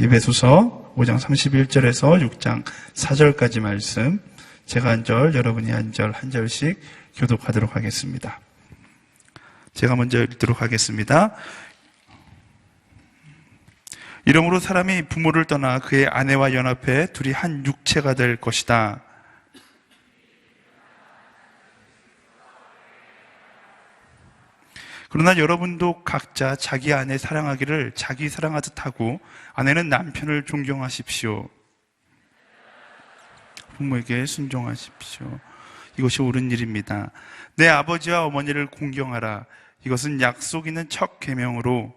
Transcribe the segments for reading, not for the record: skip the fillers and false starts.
에베소서 5장 31절에서 6장 4절까지 말씀, 제가 한 절, 여러분이 한 절, 한 절씩 교독하도록 하겠습니다. 제가 먼저 읽도록 하겠습니다. 이러므로 사람이 부모를 떠나 그의 아내와 연합해 둘이 한 육체가 될 것이다. 그러나 여러분도 각자 자기 아내 사랑하기를 자기 사랑하듯 하고 아내는 남편을 존경하십시오. 부모에게 순종하십시오. 이것이 옳은 일입니다. 내 아버지와 어머니를 공경하라. 이것은 약속 있는 첫 계명으로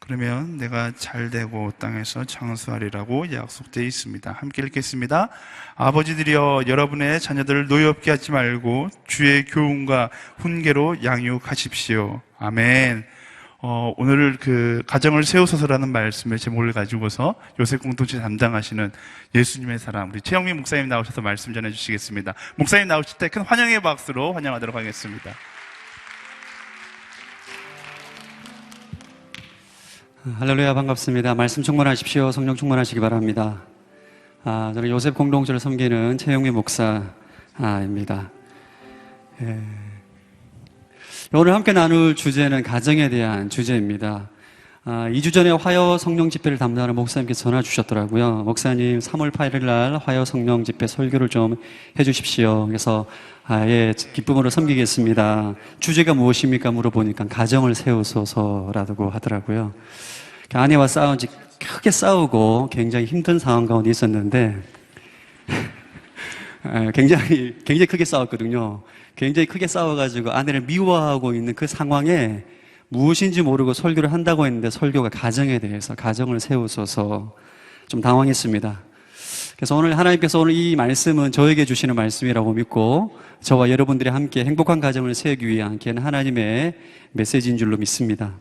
그러면 내가 잘되고 땅에서 장수하리라고 약속되어 있습니다. 함께 읽겠습니다. 아버지들이여 여러분의 자녀들을 노엽게 하지 말고 주의 교훈과 훈계로 양육하십시오. 아멘. 오늘 그 가정을 세우소서라는 말씀의 제목을 가지고서 요셉 공동체 담당하시는 예수님의 사람 우리 최영민 목사님 나오셔서 말씀 전해주시겠습니다. 목사님 나오실 때 큰 환영의 박수로 환영하도록 하겠습니다. 할렐루야, 반갑습니다. 말씀 충만하십시오. 성령 충만하시기 바랍니다. 저는 요셉 공동체를 섬기는 최영민 목사입니다. 오늘 함께 나눌 주제는 가정에 대한 주제입니다. 2주 전에 화요 성령 집회를 담당하는 목사님께서 전화 주셨더라고요. 목사님 3월 8일 날 화요 성령 집회 설교를 좀 해주십시오. 그래서 예, 기쁨으로 섬기겠습니다. 주제가 무엇입니까? 물어보니까 가정을 세우소서라고 하더라고요. 아내와 크게 싸우고 굉장히 힘든 상황 가운데 있었는데 굉장히 크게 싸웠거든요. 굉장히 크게 싸워가지고 아내를 미워하고 있는 그 상황에 무엇인지 모르고 설교를 한다고 했는데 설교가 가정에 대해서 가정을 세우소서 좀 당황했습니다. 그래서 오늘 하나님께서 오늘 이 말씀은 저에게 주시는 말씀이라고 믿고 저와 여러분들이 함께 행복한 가정을 세우기 위한 걔는 하나님의 메시지인 줄로 믿습니다.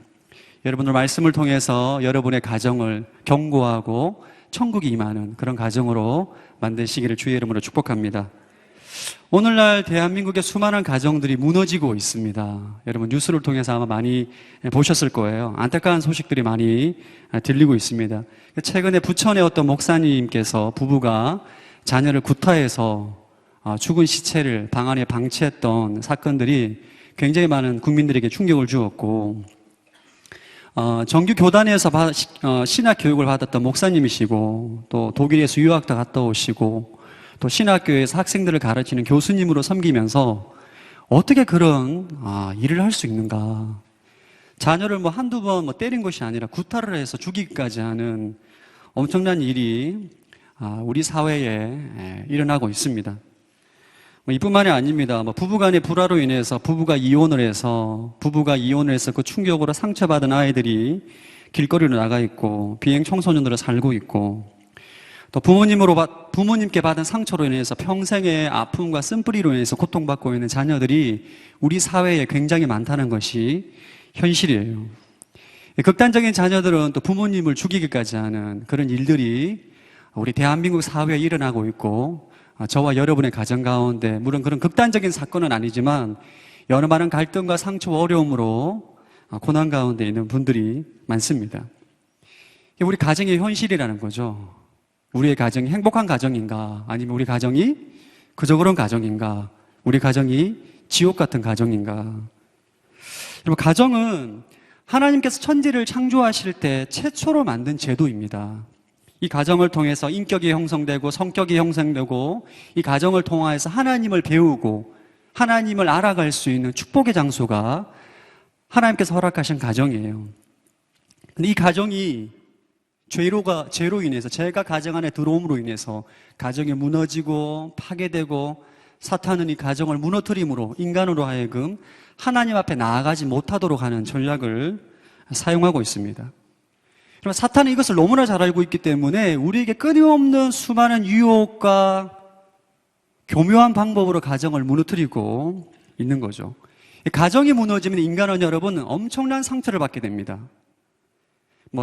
여러분들 말씀을 통해서 여러분의 가정을 견고하고 천국이 임하는 그런 가정으로 만드시기를 주의 이름으로 축복합니다. 오늘날 대한민국의 수많은 가정들이 무너지고 있습니다. 여러분 뉴스를 통해서 아마 많이 보셨을 거예요. 안타까운 소식들이 많이 들리고 있습니다. 최근에 부천의 어떤 목사님께서 부부가 자녀를 구타해서 죽은 시체를 방 안에 방치했던 사건들이 굉장히 많은 국민들에게 충격을 주었고 정규 교단에서 신학 교육을 받았던 목사님이시고 또 독일에서 유학도 갔다 오시고 또 신학교에서 학생들을 가르치는 교수님으로 섬기면서 어떻게 그런 일을 할 수 있는가. 자녀를 한두 번 때린 것이 아니라 구타를 해서 죽이기까지 하는 엄청난 일이 우리 사회에 일어나고 있습니다. 이뿐만이 아닙니다. 부부간의 불화로 인해서 부부가 이혼을 해서 그 충격으로 상처받은 아이들이 길거리로 나가 있고 비행 청소년으로 살고 있고 또 부모님께 받은 상처로 인해서 평생의 아픔과 쓴뿌리로 인해서 고통받고 있는 자녀들이 우리 사회에 굉장히 많다는 것이 현실이에요. 극단적인 자녀들은 또 부모님을 죽이기까지 하는 그런 일들이 우리 대한민국 사회에 일어나고 있고 저와 여러분의 가정 가운데 물론 그런 극단적인 사건은 아니지만 여러 많은 갈등과 상처와 어려움으로 고난 가운데 있는 분들이 많습니다. 우리 가정의 현실이라는 거죠. 우리의 가정이 행복한 가정인가? 아니면 우리 가정이 그저 그런 가정인가? 우리 가정이 지옥 같은 가정인가? 여러분, 가정은 하나님께서 천지를 창조하실 때 최초로 만든 제도입니다. 이 가정을 통해서 인격이 형성되고 성격이 형성되고 이 가정을 통해서 하나님을 배우고 하나님을 알아갈 수 있는 축복의 장소가 하나님께서 허락하신 가정이에요. 근데 이 가정이 죄로 인해서 죄가 가정 안에 들어옴으로 인해서 가정이 무너지고 파괴되고 사탄은 이 가정을 무너뜨림으로 인간으로 하여금 하나님 앞에 나아가지 못하도록 하는 전략을 사용하고 있습니다. 그럼 사탄은 이것을 너무나 잘 알고 있기 때문에 우리에게 끊임없는 수많은 유혹과 교묘한 방법으로 가정을 무너뜨리고 있는 거죠. 가정이 무너지면 인간은 여러분 엄청난 상처를 받게 됩니다.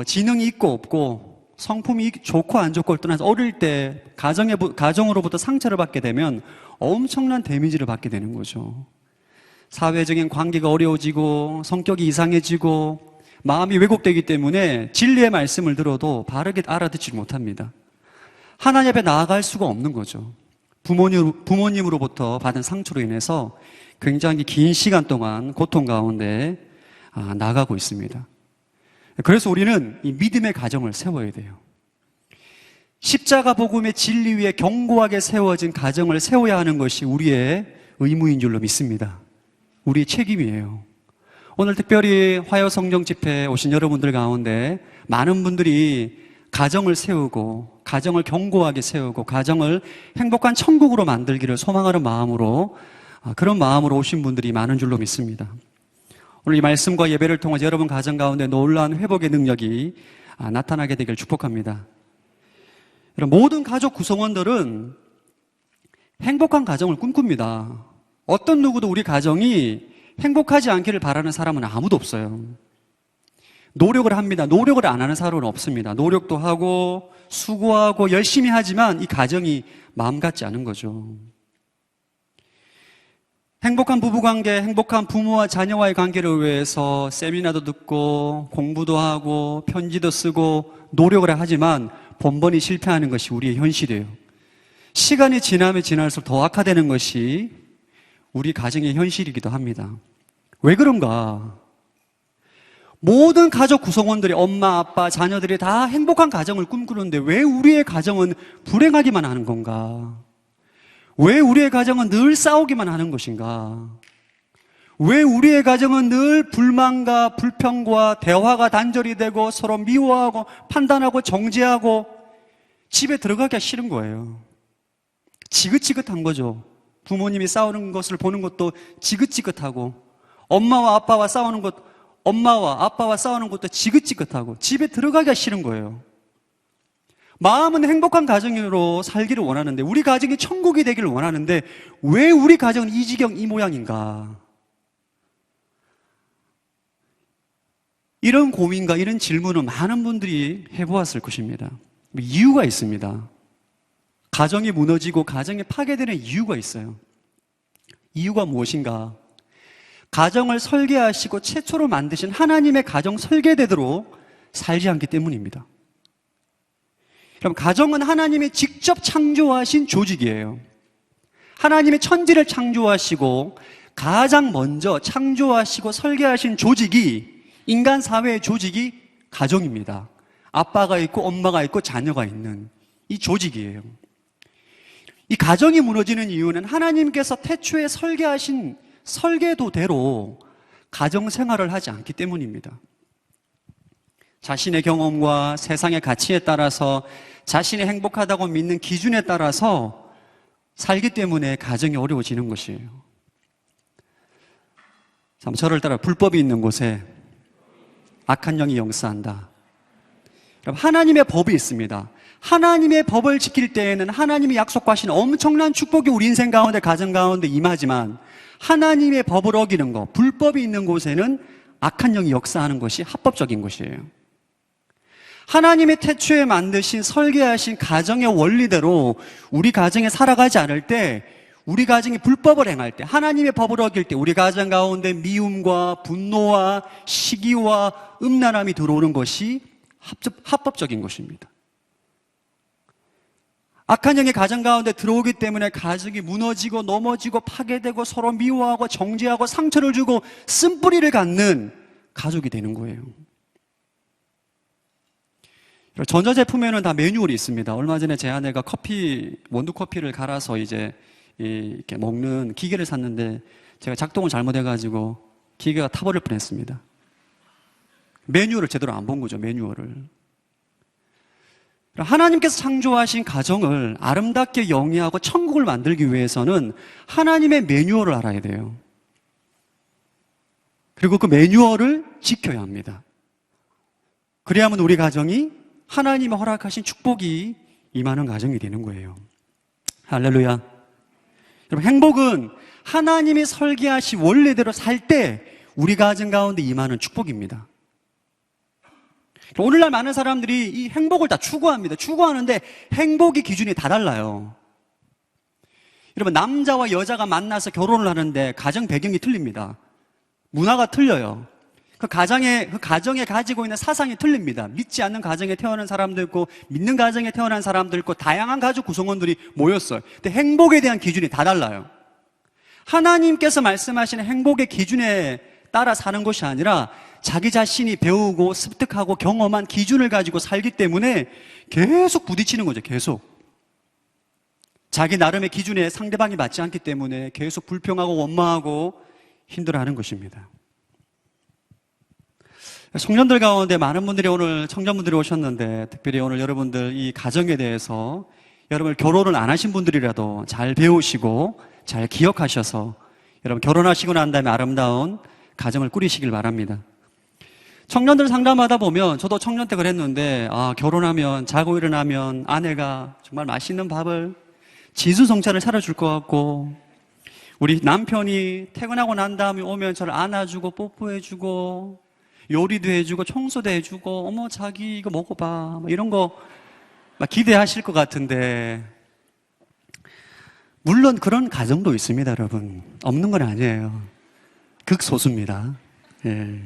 지능이 있고 없고 성품이 좋고 안 좋고를 떠나서 어릴 때 가정으로부터 상처를 받게 되면 엄청난 데미지를 받게 되는 거죠. 사회적인 관계가 어려워지고 성격이 이상해지고 마음이 왜곡되기 때문에 진리의 말씀을 들어도 바르게 알아듣지 못합니다. 하나님 앞에 나아갈 수가 없는 거죠. 부모님으로부터 받은 상처로 인해서 굉장히 긴 시간 동안 고통 가운데 나가고 있습니다. 그래서 우리는 이 믿음의 가정을 세워야 돼요. 십자가 복음의 진리 위에 견고하게 세워진 가정을 세워야 하는 것이 우리의 의무인 줄로 믿습니다. 우리의 책임이에요. 오늘 특별히 화요 성령 집회에 오신 여러분들 가운데 많은 분들이 가정을 세우고 가정을 견고하게 세우고 가정을 행복한 천국으로 만들기를 소망하는 마음으로 그런 마음으로 오신 분들이 많은 줄로 믿습니다. 오늘 이 말씀과 예배를 통해서 여러분 가정 가운데 놀라운 회복의 능력이 나타나게 되길 축복합니다. 모든 가족 구성원들은 행복한 가정을 꿈꿉니다. 어떤 누구도 우리 가정이 행복하지 않기를 바라는 사람은 아무도 없어요. 노력을 합니다. 노력을 안 하는 사람은 없습니다. 노력도 하고 수고하고 열심히 하지만 이 가정이 마음 같지 않은 거죠. 행복한 부부관계, 행복한 부모와 자녀와의 관계를 위해서 세미나도 듣고 공부도 하고 편지도 쓰고 노력을 하지만 번번이 실패하는 것이 우리의 현실이에요. 시간이 지나면 지날수록 더 악화되는 것이 우리 가정의 현실이기도 합니다. 왜 그런가? 모든 가족 구성원들이 엄마, 아빠, 자녀들이 다 행복한 가정을 꿈꾸는데 왜 우리의 가정은 불행하기만 하는 건가? 왜 우리의 가정은 늘 싸우기만 하는 것인가? 왜 우리의 가정은 늘 불만과 불평과 대화가 단절이 되고 서로 미워하고 판단하고 정죄하고 집에 들어가기가 싫은 거예요. 지긋지긋한 거죠. 부모님이 싸우는 것을 보는 것도 지긋지긋하고 엄마와 아빠와 싸우는 것도 지긋지긋하고 집에 들어가기가 싫은 거예요. 마음은 행복한 가정으로 살기를 원하는데 우리 가정이 천국이 되기를 원하는데 왜 우리 가정은 이 지경 이 모양인가? 이런 고민과 이런 질문을 많은 분들이 해보았을 것입니다. 이유가 있습니다. 가정이 무너지고 가정이 파괴되는 이유가 있어요. 이유가 무엇인가? 가정을 설계하시고 최초로 만드신 하나님의 가정 설계대로 살지 않기 때문입니다. 그럼 가정은 하나님이 직접 창조하신 조직이에요. 하나님의 천지를 창조하시고 가장 먼저 창조하시고 설계하신 조직이 인간 사회의 조직이 가정입니다. 아빠가 있고 엄마가 있고 자녀가 있는 이 조직이에요. 이 가정이 무너지는 이유는 하나님께서 태초에 설계하신 설계도대로 가정 생활을 하지 않기 때문입니다. 자신의 경험과 세상의 가치에 따라서 자신이 행복하다고 믿는 기준에 따라서 살기 때문에 가정이 어려워지는 것이에요. 저를 따라 불법이 있는 곳에 악한 영이 영사한다. 하나님의 법이 있습니다. 하나님의 법을 지킬 때에는 하나님이 약속하신 엄청난 축복이 우리 인생 가운데 가정 가운데 임하지만 하나님의 법을 어기는 것, 불법이 있는 곳에는 악한 영이 역사하는 것이 합법적인 것이에요. 하나님의 태초에 만드신 설계하신 가정의 원리대로 우리 가정에 살아가지 않을 때 우리 가정이 불법을 행할 때 하나님의 법을 어길 때 우리 가정 가운데 미움과 분노와 시기와 음란함이 들어오는 것이 합법적인 것입니다. 악한 영이 가정 가운데 들어오기 때문에 가정이 무너지고 넘어지고 파괴되고 서로 미워하고 정죄하고 상처를 주고 쓴뿌리를 갖는 가족이 되는 거예요. 전자제품에는 다 매뉴얼이 있습니다. 얼마 전에 제 아내가 원두 커피를 갈아서 이렇게 먹는 기계를 샀는데 제가 작동을 잘못해가지고 기계가 타버릴 뻔했습니다. 매뉴얼을 제대로 안 본 거죠, 매뉴얼을. 하나님께서 창조하신 가정을 아름답게 영위하고 천국을 만들기 위해서는 하나님의 매뉴얼을 알아야 돼요. 그리고 그 매뉴얼을 지켜야 합니다. 그래야만 우리 가정이 하나님이 허락하신 축복이 임하는 가정이 되는 거예요. 할렐루야. 여러분, 행복은 하나님이 설계하신 원래대로 살 때 우리 가정 가운데 임하는 축복입니다. 오늘날 많은 사람들이 이 행복을 다 추구합니다. 추구하는데 행복의 기준이 다 달라요. 여러분, 남자와 여자가 만나서 결혼을 하는데 가정 배경이 틀립니다. 문화가 틀려요. 그 가정에 가지고 있는 사상이 틀립니다. 믿지 않는 가정에 태어난 사람도 있고, 믿는 가정에 태어난 사람도 있고, 다양한 가족 구성원들이 모였어요. 근데 행복에 대한 기준이 다 달라요. 하나님께서 말씀하시는 행복의 기준에 따라 사는 것이 아니라 자기 자신이 배우고 습득하고 경험한 기준을 가지고 살기 때문에 계속 부딪히는 거죠. 계속. 자기 나름의 기준에 상대방이 맞지 않기 때문에 계속 불평하고 원망하고 힘들어하는 것입니다. 청년들 가운데 많은 분들이 오늘 청년분들이 오셨는데, 특별히 오늘 여러분들 이 가정에 대해서 여러분 결혼을 안 하신 분들이라도 잘 배우시고 잘 기억하셔서 여러분 결혼하시고 난 다음에 아름다운 가정을 꾸리시길 바랍니다. 청년들 상담하다 보면, 저도 청년 때 그랬는데, 결혼하면, 자고 일어나면 아내가 정말 맛있는 밥을 진수성찬을 차려줄 것 같고, 우리 남편이 퇴근하고 난 다음에 오면 저를 안아주고 뽀뽀해주고 요리도 해주고 청소도 해주고, 어머 자기 이거 먹어봐, 이런 거 막 기대하실 것 같은데, 물론 그런 가정도 있습니다. 여러분, 없는 건 아니에요. 극소수입니다. 예.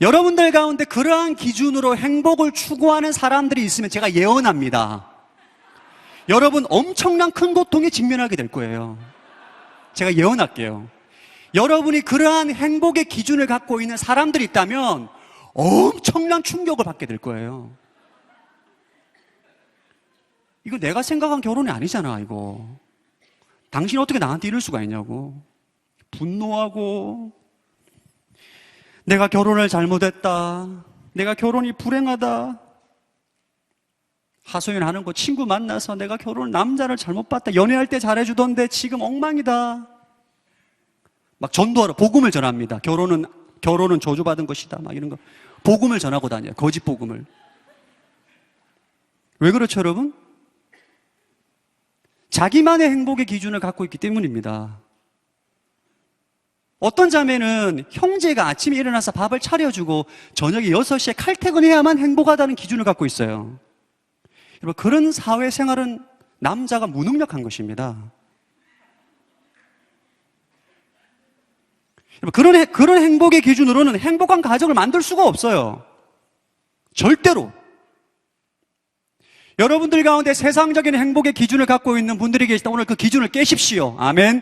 여러분들 가운데 그러한 기준으로 행복을 추구하는 사람들이 있으면 제가 예언합니다. 여러분 엄청난 큰 고통에 직면하게 될 거예요. 제가 예언할게요. 여러분이 그러한 행복의 기준을 갖고 있는 사람들이 있다면 엄청난 충격을 받게 될 거예요. 이거 내가 생각한 결혼이 아니잖아, 이거. 당신이 어떻게 나한테 이럴 수가 있냐고. 분노하고, 내가 결혼을 잘못했다, 내가 결혼이 불행하다, 하소연하는 거, 친구 만나서 내가 남자를 잘못 봤다, 연애할 때 잘해주던데 지금 엉망이다, 막 전도하러 복음을 전합니다. 결혼은 저주받은 것이다, 막 이런 거 복음을 전하고 다녀요. 거짓 복음을. 왜 그렇죠, 여러분? 자기만의 행복의 기준을 갖고 있기 때문입니다. 어떤 자매는 형제가 아침에 일어나서 밥을 차려주고 저녁에 6시에 칼퇴근해야만 행복하다는 기준을 갖고 있어요. 여러분, 그런 사회생활은 남자가 무능력한 것입니다. 여러분, 그런 행복의 기준으로는 행복한 가정을 만들 수가 없어요. 절대로. 여러분들 가운데 세상적인 행복의 기준을 갖고 있는 분들이 계시다. 오늘 그 기준을 깨십시오. 아멘.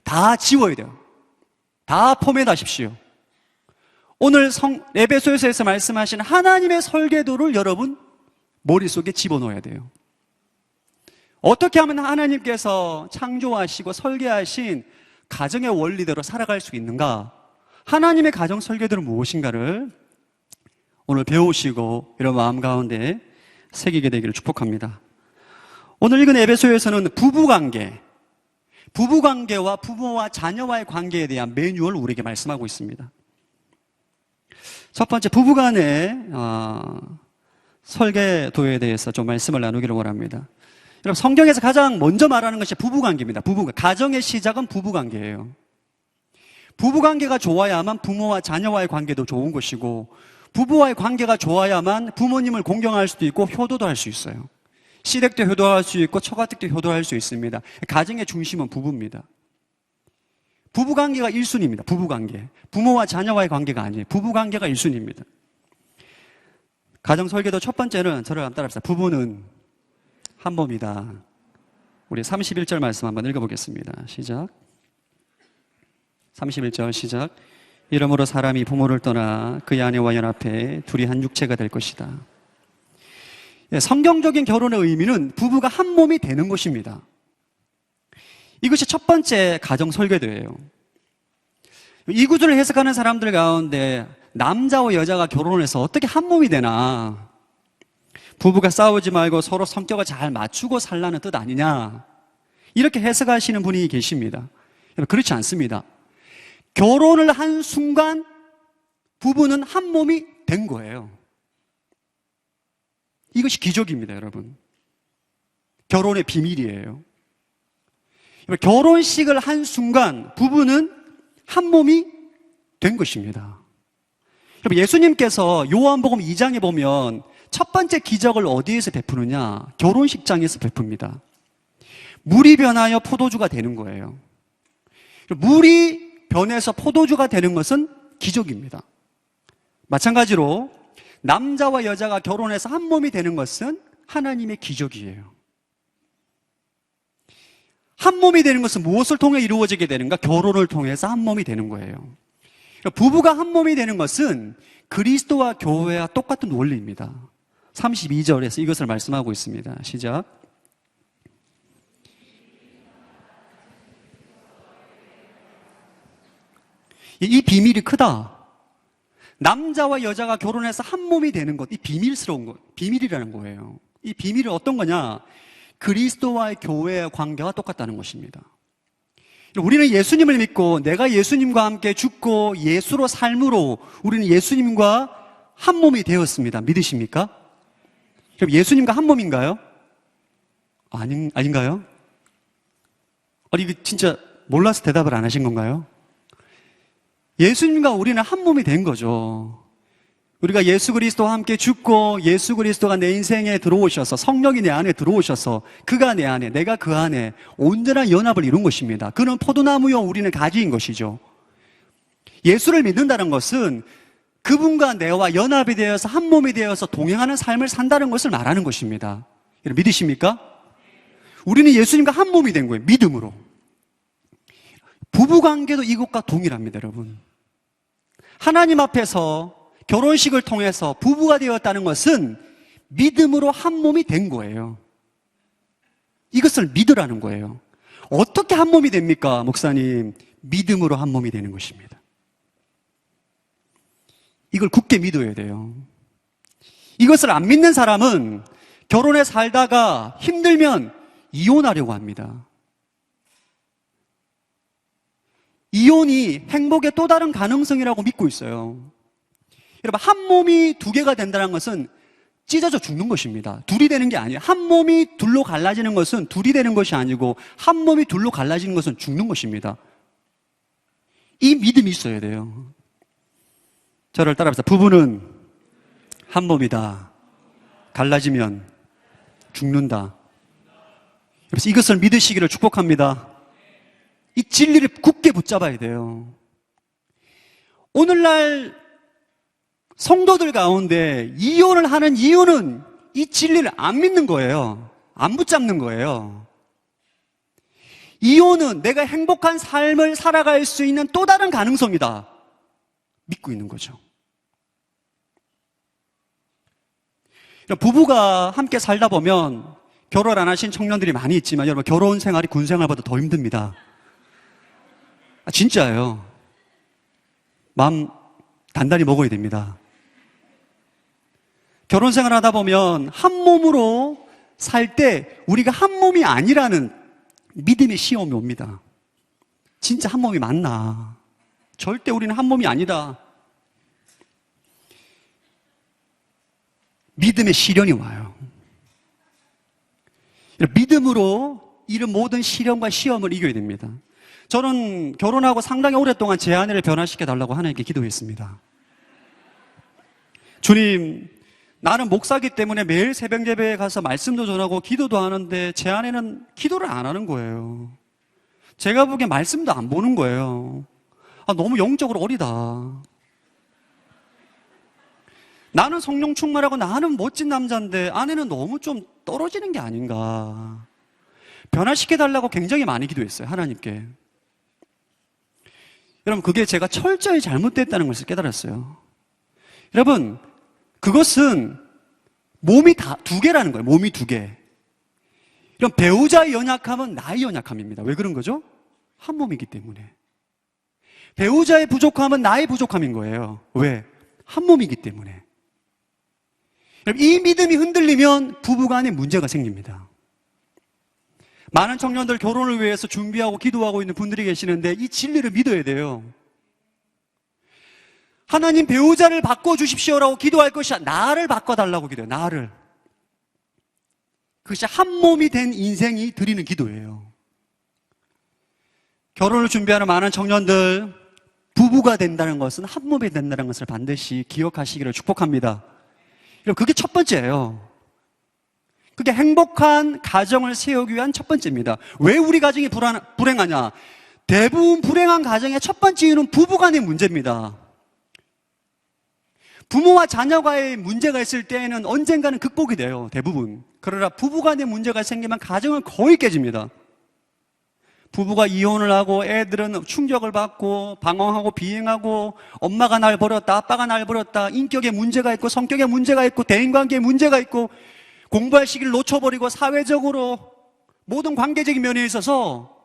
다 지워야 돼요. 다 포맷하십시오. 오늘 에베소서에서 말씀하신 하나님의 설계도를 여러분 머릿속에 집어넣어야 돼요. 어떻게 하면 하나님께서 창조하시고 설계하신 가정의 원리대로 살아갈 수 있는가? 하나님의 가정 설계도는 무엇인가를 오늘 배우시고 여러분 마음 가운데 새기게 되기를 축복합니다. 오늘 읽은 에베소에서는 부부관계와 부모와 자녀와의 관계에 대한 매뉴얼을 우리에게 말씀하고 있습니다. 첫 번째, 부부간의 설계도에 대해서 좀 말씀을 나누기를 원합니다. 여러분, 성경에서 가장 먼저 말하는 것이 부부관계입니다. 가정의 시작은 부부관계예요. 부부관계가 좋아야만 부모와 자녀와의 관계도 좋은 것이고, 부부와의 관계가 좋아야만 부모님을 공경할 수도 있고 효도도 할 수 있어요. 시댁 때 효도할 수 있고 처가댁 때 효도할 수 있습니다. 가정의 중심은 부부입니다. 부부관계가 1순위입니다. 부부관계. 부모와 자녀와의 관계가 아니에요. 부부관계가 1순위입니다. 가정 설계도 첫 번째는 저를 한번 따라합시다. 부부는 한 몸이다. 우리 31절 말씀 한번 읽어보겠습니다. 시작. 31절 시작. 이러므로 사람이 부모를 떠나 그의 아내와 연합해 둘이 한 육체가 될 것이다. 성경적인 결혼의 의미는 부부가 한 몸이 되는 것입니다. 이것이 첫 번째 가정 설계도예요. 이 구절을 해석하는 사람들 가운데 남자와 여자가 결혼해서 어떻게 한 몸이 되나, 부부가 싸우지 말고 서로 성격을 잘 맞추고 살라는 뜻 아니냐, 이렇게 해석하시는 분이 계십니다. 그렇지 않습니다. 결혼을 한 순간 부부는 한 몸이 된 거예요. 이것이 기적입니다, 여러분. 결혼의 비밀이에요. 결혼식을 한 순간 부부는 한 몸이 된 것입니다. 여러분, 예수님께서 요한복음 2장에 보면 첫 번째 기적을 어디에서 베푸느냐? 결혼식장에서 베풉니다. 물이 변하여 포도주가 되는 거예요. 물이 변해서 포도주가 되는 것은 기적입니다. 마찬가지로 남자와 여자가 결혼해서 한 몸이 되는 것은 하나님의 기적이에요. 한 몸이 되는 것은 무엇을 통해 이루어지게 되는가? 결혼을 통해서 한 몸이 되는 거예요. 부부가 한 몸이 되는 것은 그리스도와 교회와 똑같은 원리입니다. 32절에서 이것을 말씀하고 있습니다. 시작. 이 비밀이 크다. 남자와 여자가 결혼해서 한 몸이 되는 것, 이 비밀스러운 것, 비밀이라는 거예요. 이 비밀은 어떤 거냐? 그리스도와의 교회의 관계가 똑같다는 것입니다. 우리는 예수님을 믿고 내가 예수님과 함께 죽고 예수로 삶으로 우리는 예수님과 한 몸이 되었습니다. 믿으십니까? 그럼 예수님과 한 몸인가요? 아닌가요? 아니, 이거 진짜 몰라서 대답을 안 하신 건가요? 예수님과 우리는 한 몸이 된 거죠. 우리가 예수 그리스도와 함께 죽고 예수 그리스도가 내 인생에 들어오셔서 성령이 내 안에 들어오셔서 그가 내 안에 내가 그 안에 온전한 연합을 이룬 것입니다. 그는 포도나무요 우리는 가지인 것이죠. 예수를 믿는다는 것은 그분과 내와 연합이 되어서 한 몸이 되어서 동행하는 삶을 산다는 것을 말하는 것입니다. 여러분 믿으십니까? 우리는 예수님과 한 몸이 된 거예요. 믿음으로. 부부관계도 이것과 동일합니다, 여러분. 하나님 앞에서 결혼식을 통해서 부부가 되었다는 것은 믿음으로 한 몸이 된 거예요. 이것을 믿으라는 거예요. 어떻게 한 몸이 됩니까, 목사님? 믿음으로 한 몸이 되는 것입니다. 이걸 굳게 믿어야 돼요. 이것을 안 믿는 사람은 결혼에 살다가 힘들면 이혼하려고 합니다. 이혼이 행복의 또 다른 가능성이라고 믿고 있어요. 여러분, 한 몸이 두 개가 된다는 것은 찢어져 죽는 것입니다. 둘이 되는 게 아니에요. 한 몸이 둘로 갈라지는 것은 둘이 되는 것이 아니고 한 몸이 둘로 갈라지는 것은 죽는 것입니다. 이 믿음이 있어야 돼요. 저를 따라합시다. 부부는 한 몸이다. 갈라지면 죽는다. 그래서 이것을 믿으시기를 축복합니다. 이 진리를 굳게 붙잡아야 돼요. 오늘날 성도들 가운데 이혼을 하는 이유는 이 진리를 안 믿는 거예요. 안 붙잡는 거예요. 이혼은 내가 행복한 삶을 살아갈 수 있는 또 다른 가능성이다. 믿고 있는 거죠. 부부가 함께 살다 보면 결혼 안 하신 청년들이 많이 있지만 여러분, 결혼 생활이 군 생활보다 더 힘듭니다. 진짜예요. 마음 단단히 먹어야 됩니다. 결혼 생활 하다 보면 한 몸으로 살 때 우리가 한 몸이 아니라는 믿음의 시험이 옵니다. 진짜 한 몸이 맞나? 절대 우리는 한 몸이 아니다. 믿음의 시련이 와요. 믿음으로 이런 모든 시련과 시험을 이겨야 됩니다. 저는 결혼하고 상당히 오랫동안 제 아내를 변화시켜 달라고 하나님께 기도했습니다. 주님, 나는 목사기 때문에 매일 새벽 예배에 가서 말씀도 전하고 기도도 하는데 제 아내는 기도를 안 하는 거예요. 제가 보기엔 말씀도 안 보는 거예요. 너무 영적으로 어리다. 나는 성령 충만하고 나는 멋진 남자인데 아내는 너무 좀 떨어지는 게 아닌가. 변화시켜달라고 굉장히 많이 기도했어요, 하나님께. 여러분, 그게 제가 철저히 잘못됐다는 것을 깨달았어요. 여러분, 그것은 몸이 두 개라는 거예요. 몸이 두 개. 그럼 배우자의 연약함은 나의 연약함입니다. 왜 그런 거죠? 한 몸이기 때문에. 배우자의 부족함은 나의 부족함인 거예요. 왜? 한 몸이기 때문에. 이 믿음이 흔들리면 부부간에 문제가 생깁니다. 많은 청년들 결혼을 위해서 준비하고 기도하고 있는 분들이 계시는데 이 진리를 믿어야 돼요. 하나님 배우자를 바꿔주십시오라고 기도할 것이 아니라 나를 바꿔달라고 기도해요. 나를. 그것이 한 몸이 된 인생이 드리는 기도예요. 결혼을 준비하는 많은 청년들, 부부가 된다는 것은 한 몸이 된다는 것을 반드시 기억하시기를 축복합니다. 여러분, 그게 첫 번째예요. 그게 행복한 가정을 세우기 위한 첫 번째입니다. 왜 우리 가정이 불행하냐? 대부분 불행한 가정의 첫 번째 이유는 부부간의 문제입니다. 부모와 자녀가의 문제가 있을 때에는 언젠가는 극복이 돼요, 대부분. 그러나 부부간의 문제가 생기면 가정은 거의 깨집니다. 부부가 이혼을 하고 애들은 충격을 받고 방황하고 비행하고 엄마가 날 버렸다, 아빠가 날 버렸다, 인격에 문제가 있고 성격에 문제가 있고 대인관계에 문제가 있고 공부할 시기를 놓쳐버리고 사회적으로 모든 관계적인 면에 있어서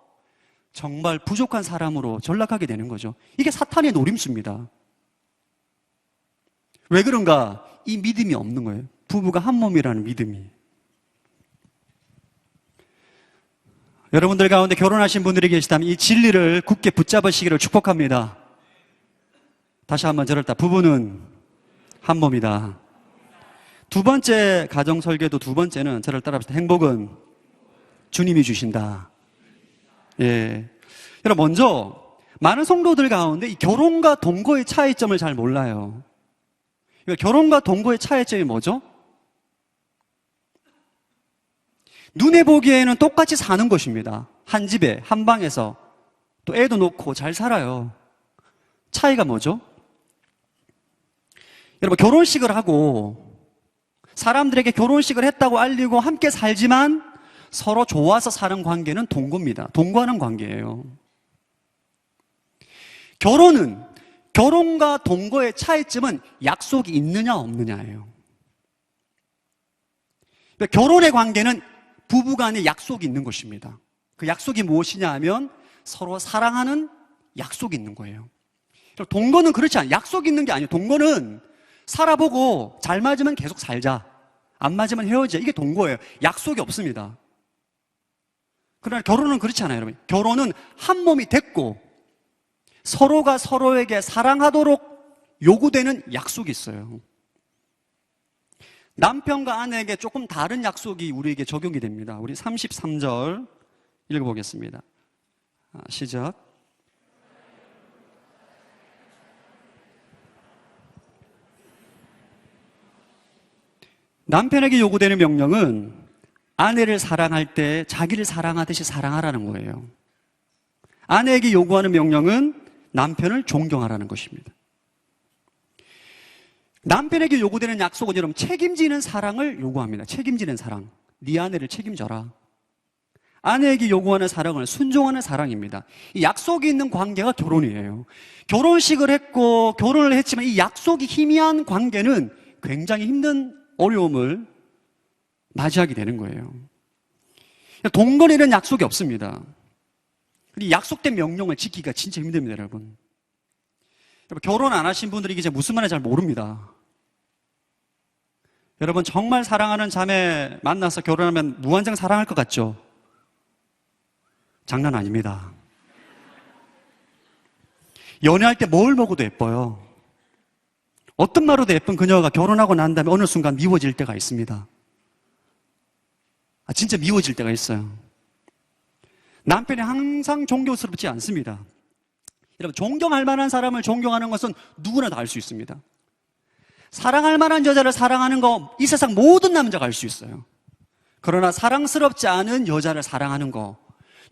정말 부족한 사람으로 전락하게 되는 거죠. 이게 사탄의 노림수입니다. 왜 그런가? 이 믿음이 없는 거예요. 부부가 한 몸이라는 믿음이. 여러분들 가운데 결혼하신 분들이 계시다면 이 진리를 굳게 붙잡으시기를 축복합니다. 다시 한번 저를 따 부부는 한 몸이다. 두 번째 가정 설계도 두 번째는 저를 따라합시다. 행복은 주님이 주신다. 예. 여러분 먼저 많은 성도들 가운데 이 결혼과 동거의 차이점을 잘 몰라요. 결혼과 동거의 차이점이 뭐죠? 눈에 보기에는 똑같이 사는 것입니다. 한 집에, 한 방에서 또 애도 놓고 잘 살아요. 차이가 뭐죠? 여러분 결혼식을 하고 사람들에게 결혼식을 했다고 알리고 함께 살지만 서로 좋아서 사는 관계는 동거입니다. 동거하는 관계예요. 결혼과 동거의 차이점은 약속이 있느냐 없느냐예요. 결혼의 관계는 부부간에 약속이 있는 것입니다. 그 약속이 무엇이냐 하면 서로 사랑하는 약속이 있는 거예요. 동거는 그렇지 않아요. 약속이 있는 게 아니에요. 동거는 살아보고 잘 맞으면 계속 살자, 안 맞으면 헤어지자, 이게 동거예요. 약속이 없습니다. 그러나 결혼은 그렇지 않아요, 여러분. 결혼은 한 몸이 됐고 서로가 서로에게 사랑하도록 요구되는 약속이 있어요. 남편과 아내에게 조금 다른 약속이 우리에게 적용이 됩니다. 우리 33절 읽어보겠습니다. 시작. 남편에게 요구되는 명령은 아내를 사랑할 때 자기를 사랑하듯이 사랑하라는 거예요. 아내에게 요구하는 명령은 남편을 존경하라는 것입니다. 남편에게 요구되는 약속은 여러분 책임지는 사랑을 요구합니다. 책임지는 사랑. 네 아내를 책임져라. 아내에게 요구하는 사랑은 순종하는 사랑입니다. 이 약속이 있는 관계가 결혼이에요. 결혼식을 했고 결혼을 했지만 이 약속이 희미한 관계는 굉장히 힘든 어려움을 맞이하게 되는 거예요. 동거에는 약속이 없습니다. 이 약속된 명령을 지키기가 진짜 힘듭니다, 여러분. 결혼 안 하신 분들이 이게 무슨 말인지 잘 모릅니다. 여러분 정말 사랑하는 자매 만나서 결혼하면 무한정 사랑할 것 같죠? 장난 아닙니다. 연애할 때 뭘 먹어도 예뻐요. 어떤 말로도 예쁜 그녀가 결혼하고 난 다음에 어느 순간 미워질 때가 있습니다. 진짜 미워질 때가 있어요. 남편이 항상 존경스럽지 않습니다. 여러분 존경할 만한 사람을 존경하는 것은 누구나 다 알 수 있습니다. 사랑할 만한 여자를 사랑하는 거 이 세상 모든 남자가 알 수 있어요. 그러나 사랑스럽지 않은 여자를 사랑하는 거,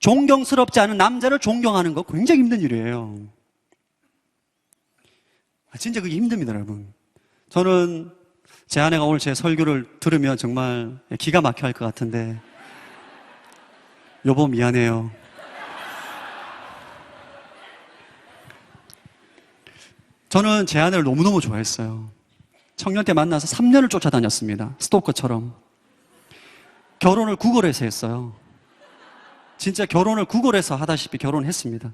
존경스럽지 않은 남자를 존경하는 거 굉장히 힘든 일이에요. 진짜 그게 힘듭니다, 여러분. 저는 제 아내가 오늘 제 설교를 들으면 정말 기가 막혀 할 것 같은데 여보 미안해요. 저는 제 아내를 너무너무 좋아했어요. 청년 때 만나서 3년을 쫓아다녔습니다. 스토커처럼. 결혼을 구걸해서 했어요. 진짜 결혼을 구걸해서 하다시피 결혼했습니다.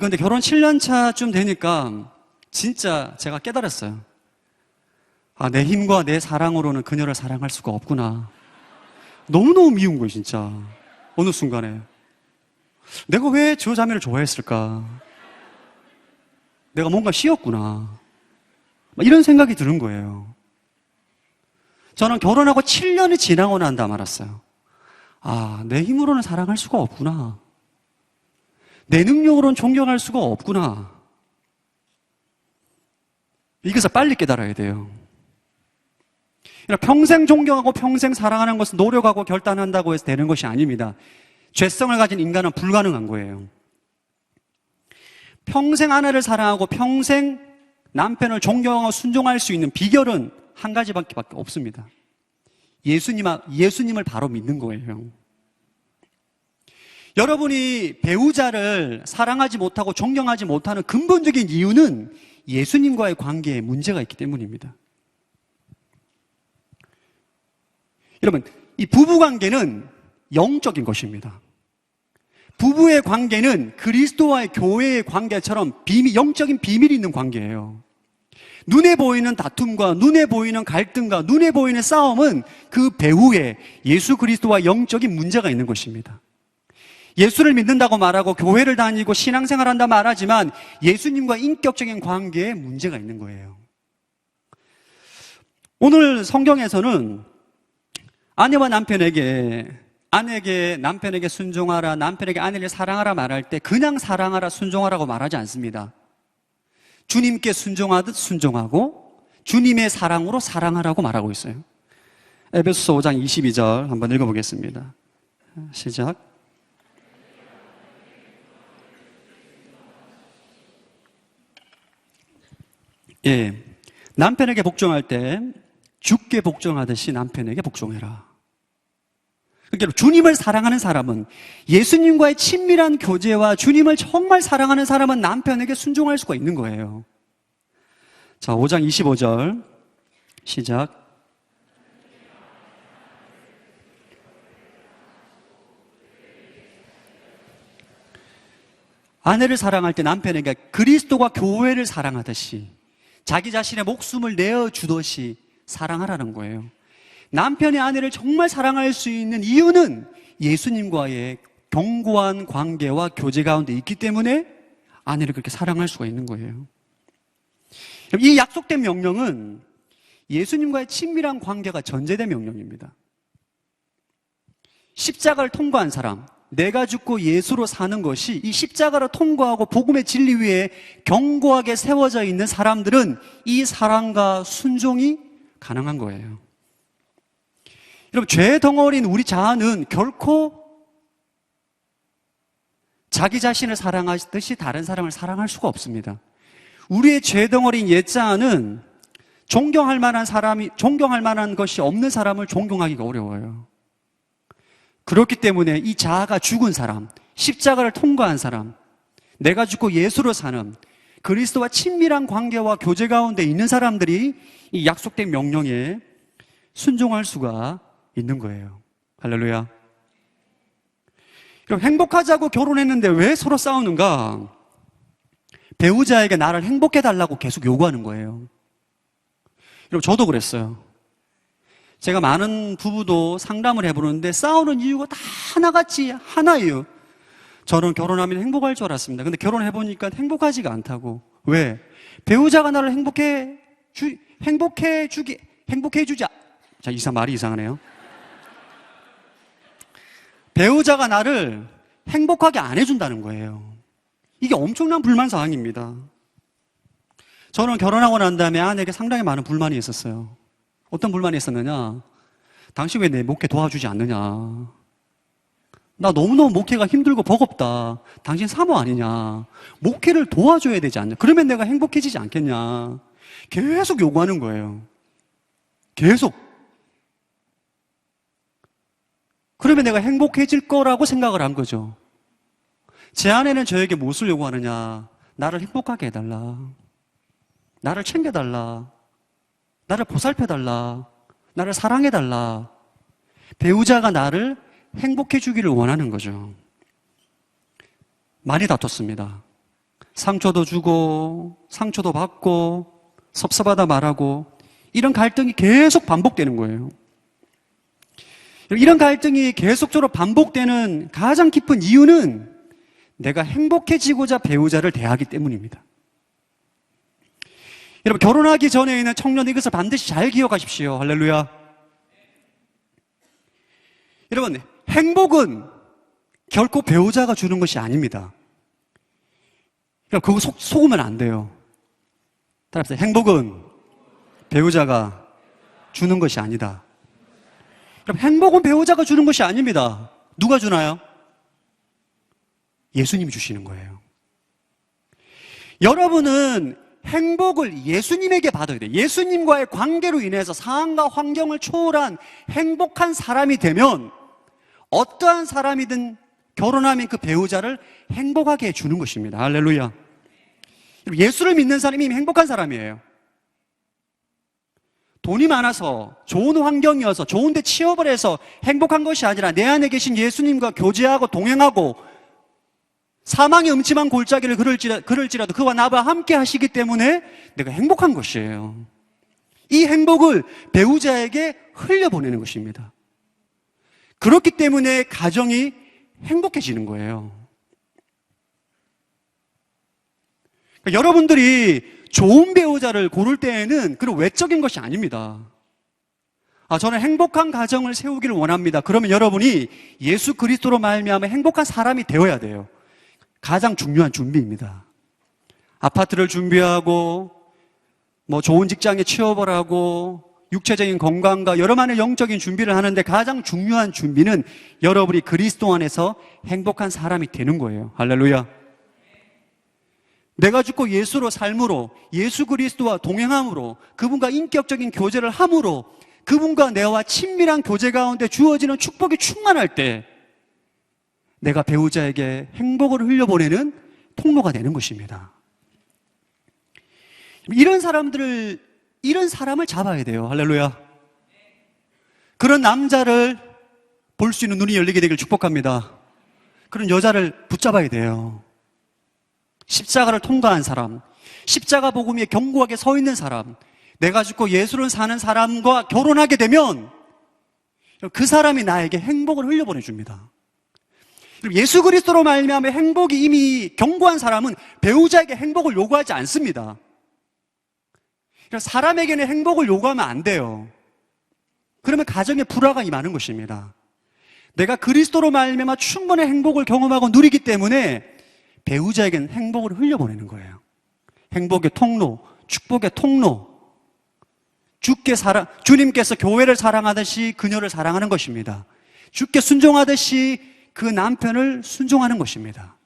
근데 결혼 7년 차쯤 되니까 진짜 제가 깨달았어요. 내 힘과 내 사랑으로는 그녀를 사랑할 수가 없구나. 너무너무 미운 거예요, 진짜. 어느 순간에. 내가 왜 저 자매를 좋아했을까? 내가 뭔가 쉬었구나. 이런 생각이 드는 거예요. 저는 결혼하고 7년이 지나고 난 다음 알았어요. 내 힘으로는 사랑할 수가 없구나. 내 능력으로는 존경할 수가 없구나. 이것을 빨리 깨달아야 돼요. 평생 존경하고 평생 사랑하는 것은 노력하고 결단한다고 해서 되는 것이 아닙니다. 죄성을 가진 인간은 불가능한 거예요. 평생 아내를 사랑하고 평생 남편을 존경하고 순종할 수 있는 비결은 한 가지밖에 없습니다. 예수님을 바로 믿는 거예요. 여러분이 배우자를 사랑하지 못하고 존경하지 못하는 근본적인 이유는 예수님과의 관계에 문제가 있기 때문입니다. 여러분, 이 부부 관계는 영적인 것입니다. 부부의 관계는 그리스도와의 교회의 관계처럼 영적인 비밀이 있는 관계예요. 눈에 보이는 다툼과 눈에 보이는 갈등과 눈에 보이는 싸움은 그 배후에 예수 그리스도와 영적인 문제가 있는 것입니다. 예수를 믿는다고 말하고 교회를 다니고 신앙생활한다 말하지만 예수님과 인격적인 관계에 문제가 있는 거예요. 오늘 성경에서는 아내와 아내에게 남편에게 순종하라, 남편에게 아내를 사랑하라 말할 때 그냥 사랑하라, 순종하라고 말하지 않습니다. 주님께 순종하듯 순종하고 주님의 사랑으로 사랑하라고 말하고 있어요. 에베소서 5장 22절 한번 읽어보겠습니다. 시작. 예, 남편에게 복종할 때 주께 복종하듯이 남편에게 복종해라. 그러니까 주님을 사랑하는 사람은, 예수님과의 친밀한 교제와 주님을 정말 사랑하는 사람은 남편에게 순종할 수가 있는 거예요. 자, 5장 25절 시작. 아내를 사랑할 때 남편에게 그리스도가 교회를 사랑하듯이 자기 자신의 목숨을 내어주듯이 사랑하라는 거예요. 남편이 아내를 정말 사랑할 수 있는 이유는 예수님과의 견고한 관계와 교제 가운데 있기 때문에 아내를 그렇게 사랑할 수가 있는 거예요. 이 약속된 명령은 예수님과의 친밀한 관계가 전제된 명령입니다. 십자가를 통과한 사람, 내가 죽고 예수로 사는 것이 이 십자가를 통과하고 복음의 진리 위에 견고하게 세워져 있는 사람들은 이 사랑과 순종이 가능한 거예요. 여러분, 죄 덩어리인 우리 자아는 결코 자기 자신을 사랑하듯이 다른 사람을 사랑할 수가 없습니다. 우리의 죄 덩어리인 옛 자아는 존경할 만한 것이 없는 사람을 존경하기가 어려워요. 그렇기 때문에 이 자아가 죽은 사람, 십자가를 통과한 사람, 내가 죽고 예수로 사는 그리스도와 친밀한 관계와 교제 가운데 있는 사람들이 이 약속된 명령에 순종할 수가 있는 거예요. 할렐루야. 그럼 행복하자고 결혼했는데 왜 서로 싸우는가? 배우자에게 나를 행복해달라고 계속 요구하는 거예요. 여러분, 저도 그랬어요. 제가 많은 부부도 상담을 해보는데 싸우는 이유가 다 하나같이 하나예요. 저는 결혼하면 행복할 줄 알았습니다. 근데 결혼해보니까 행복하지가 않다고. 왜? 배우자가 나를 행복해주자. 자, 말이 이상하네요. 배우자가 나를 행복하게 안 해준다는 거예요. 이게 엄청난 불만 사항입니다. 저는 결혼하고 난 다음에 아내에게 상당히 많은 불만이 있었어요. 어떤 불만이 있었느냐? 당신 왜 내 목회 도와주지 않느냐? 나 너무너무 목회가 힘들고 버겁다. 당신 사모 아니냐? 목회를 도와줘야 되지 않냐? 그러면 내가 행복해지지 않겠냐? 계속 요구하는 거예요. 계속. 그러면 내가 행복해질 거라고 생각을 한 거죠. 제 아내는 저에게 무엇을 요구하느냐? 나를 행복하게 해달라. 나를 챙겨달라. 나를 보살펴달라. 나를 사랑해달라. 배우자가 나를 행복해 주기를 원하는 거죠. 많이 다퉜습니다. 상처도 주고 상처도 받고 섭섭하다 말하고 이런 갈등이 계속 반복되는 거예요. 이런 갈등이 계속적으로 반복되는 가장 깊은 이유는 내가 행복해지고자 배우자를 대하기 때문입니다. 여러분, 결혼하기 전에 있는 청년, 이것을 반드시 잘 기억하십시오. 할렐루야. 여러분, 행복은 결코 배우자가 주는 것이 아닙니다. 그거 속으면 안 돼요. 따라합시다. 행복은 배우자가 주는 것이 아니다. 여러분, 행복은 배우자가 주는 것이 아닙니다. 누가 주나요? 예수님이 주시는 거예요. 여러분은 행복을 예수님에게 받아야 돼요. 예수님과의 관계로 인해서 상황과 환경을 초월한 행복한 사람이 되면 어떠한 사람이든 결혼하면 그 배우자를 행복하게 해주는 것입니다. 할렐루야. 예수를 믿는 사람이 이미 행복한 사람이에요. 돈이 많아서 좋은 환경이어서 좋은 데 취업을 해서 행복한 것이 아니라 내 안에 계신 예수님과 교제하고 동행하고 사망의 음침한 골짜기를 걸을지라도 그와 나와 함께 하시기 때문에 내가 행복한 것이에요. 이 행복을 배우자에게 흘려보내는 것입니다. 그렇기 때문에 가정이 행복해지는 거예요. 그러니까 여러분들이 좋은 배우자를 고를 때에는 그런 외적인 것이 아닙니다. 저는 행복한 가정을 세우기를 원합니다. 그러면 여러분이 예수 그리스도로 말미암아 행복한 사람이 되어야 돼요. 가장 중요한 준비입니다. 아파트를 준비하고 좋은 직장에 취업을 하고 육체적인 건강과 여러만의 영적인 준비를 하는데 가장 중요한 준비는 여러분이 그리스도 안에서 행복한 사람이 되는 거예요. 할렐루야. 내가 죽고 예수로 삶으로 예수 그리스도와 동행함으로 그분과 인격적인 교제를 함으로 그분과 내와 친밀한 교제 가운데 주어지는 축복이 충만할 때 내가 배우자에게 행복을 흘려보내는 통로가 되는 것입니다. 이런 사람을 잡아야 돼요. 할렐루야. 그런 남자를 볼 수 있는 눈이 열리게 되길 축복합니다. 그런 여자를 붙잡아야 돼요. 십자가를 통과한 사람, 십자가 복음 위에 견고하게 서 있는 사람, 내가 죽고 예수를 사는 사람과 결혼하게 되면 그 사람이 나에게 행복을 흘려보내줍니다. 예수 그리스도로 말미암아 행복이 이미 견고한 사람은 배우자에게 행복을 요구하지 않습니다. 사람에게는 행복을 요구하면 안 돼요. 그러면 가정에 불화가 임하는 것입니다. 내가 그리스도로 말미암아 충분한 행복을 경험하고 누리기 때문에 배우자에게는 행복을 흘려보내는 거예요. 행복의 통로, 축복의 통로. 주님께서 교회를 사랑하듯이 그녀를 사랑하는 것입니다. 주께 순종하듯이 그 남편을 순종하는 것입니다.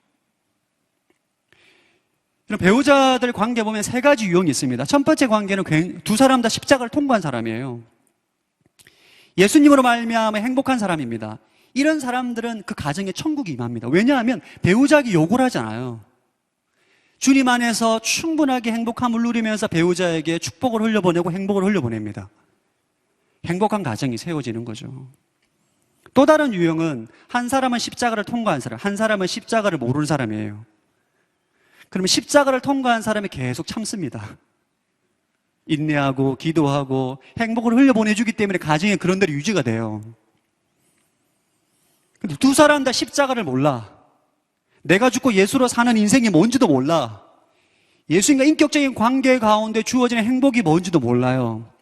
배우자들 관계 보면 세 가지 유형이 있습니다. 첫 번째 관계는 두 사람 다 십자가를 통과한 사람이에요. 예수님으로 말미암아 행복한 사람입니다. 이런 사람들은 그 가정에 천국이 임합니다. 왜냐하면 배우자에게 요구를 하잖아요. 주님 안에서 충분하게 행복함을 누리면서 배우자에게 축복을 흘려보내고 행복을 흘려보냅니다. 행복한 가정이 세워지는 거죠. 또 다른 유형은 한 사람은 십자가를 통과한 사람, 한 사람은 십자가를 모르는 사람이에요. 그러면 십자가를 통과한 사람이 계속 참습니다. 인내하고 기도하고 행복을 흘려보내주기 때문에 가정이 그런 대로 유지가 돼요. 근데 두 사람 다 십자가를 몰라. 내가 죽고 예수로 사는 인생이 뭔지도 몰라. 예수님과 인격적인 관계 가운데 주어지는 행복이 뭔지도 몰라요.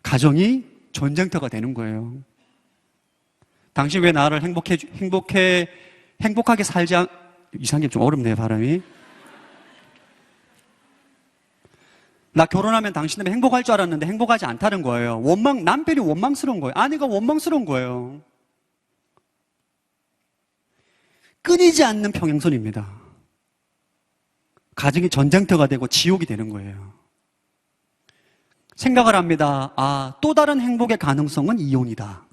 가정이 전쟁터가 되는 거예요. 당신 왜 나를 행복하게 살지 이상하게 좀 어렵네요, 발음이. 나 결혼하면 당신 때문에 행복할 줄 알았는데 행복하지 않다는 거예요. 남편이 원망스러운 거예요. 아내가 원망스러운 거예요. 끊이지 않는 평행선입니다. 가정이 전쟁터가 되고 지옥이 되는 거예요. 생각을 합니다. 또 다른 행복의 가능성은 이혼이다.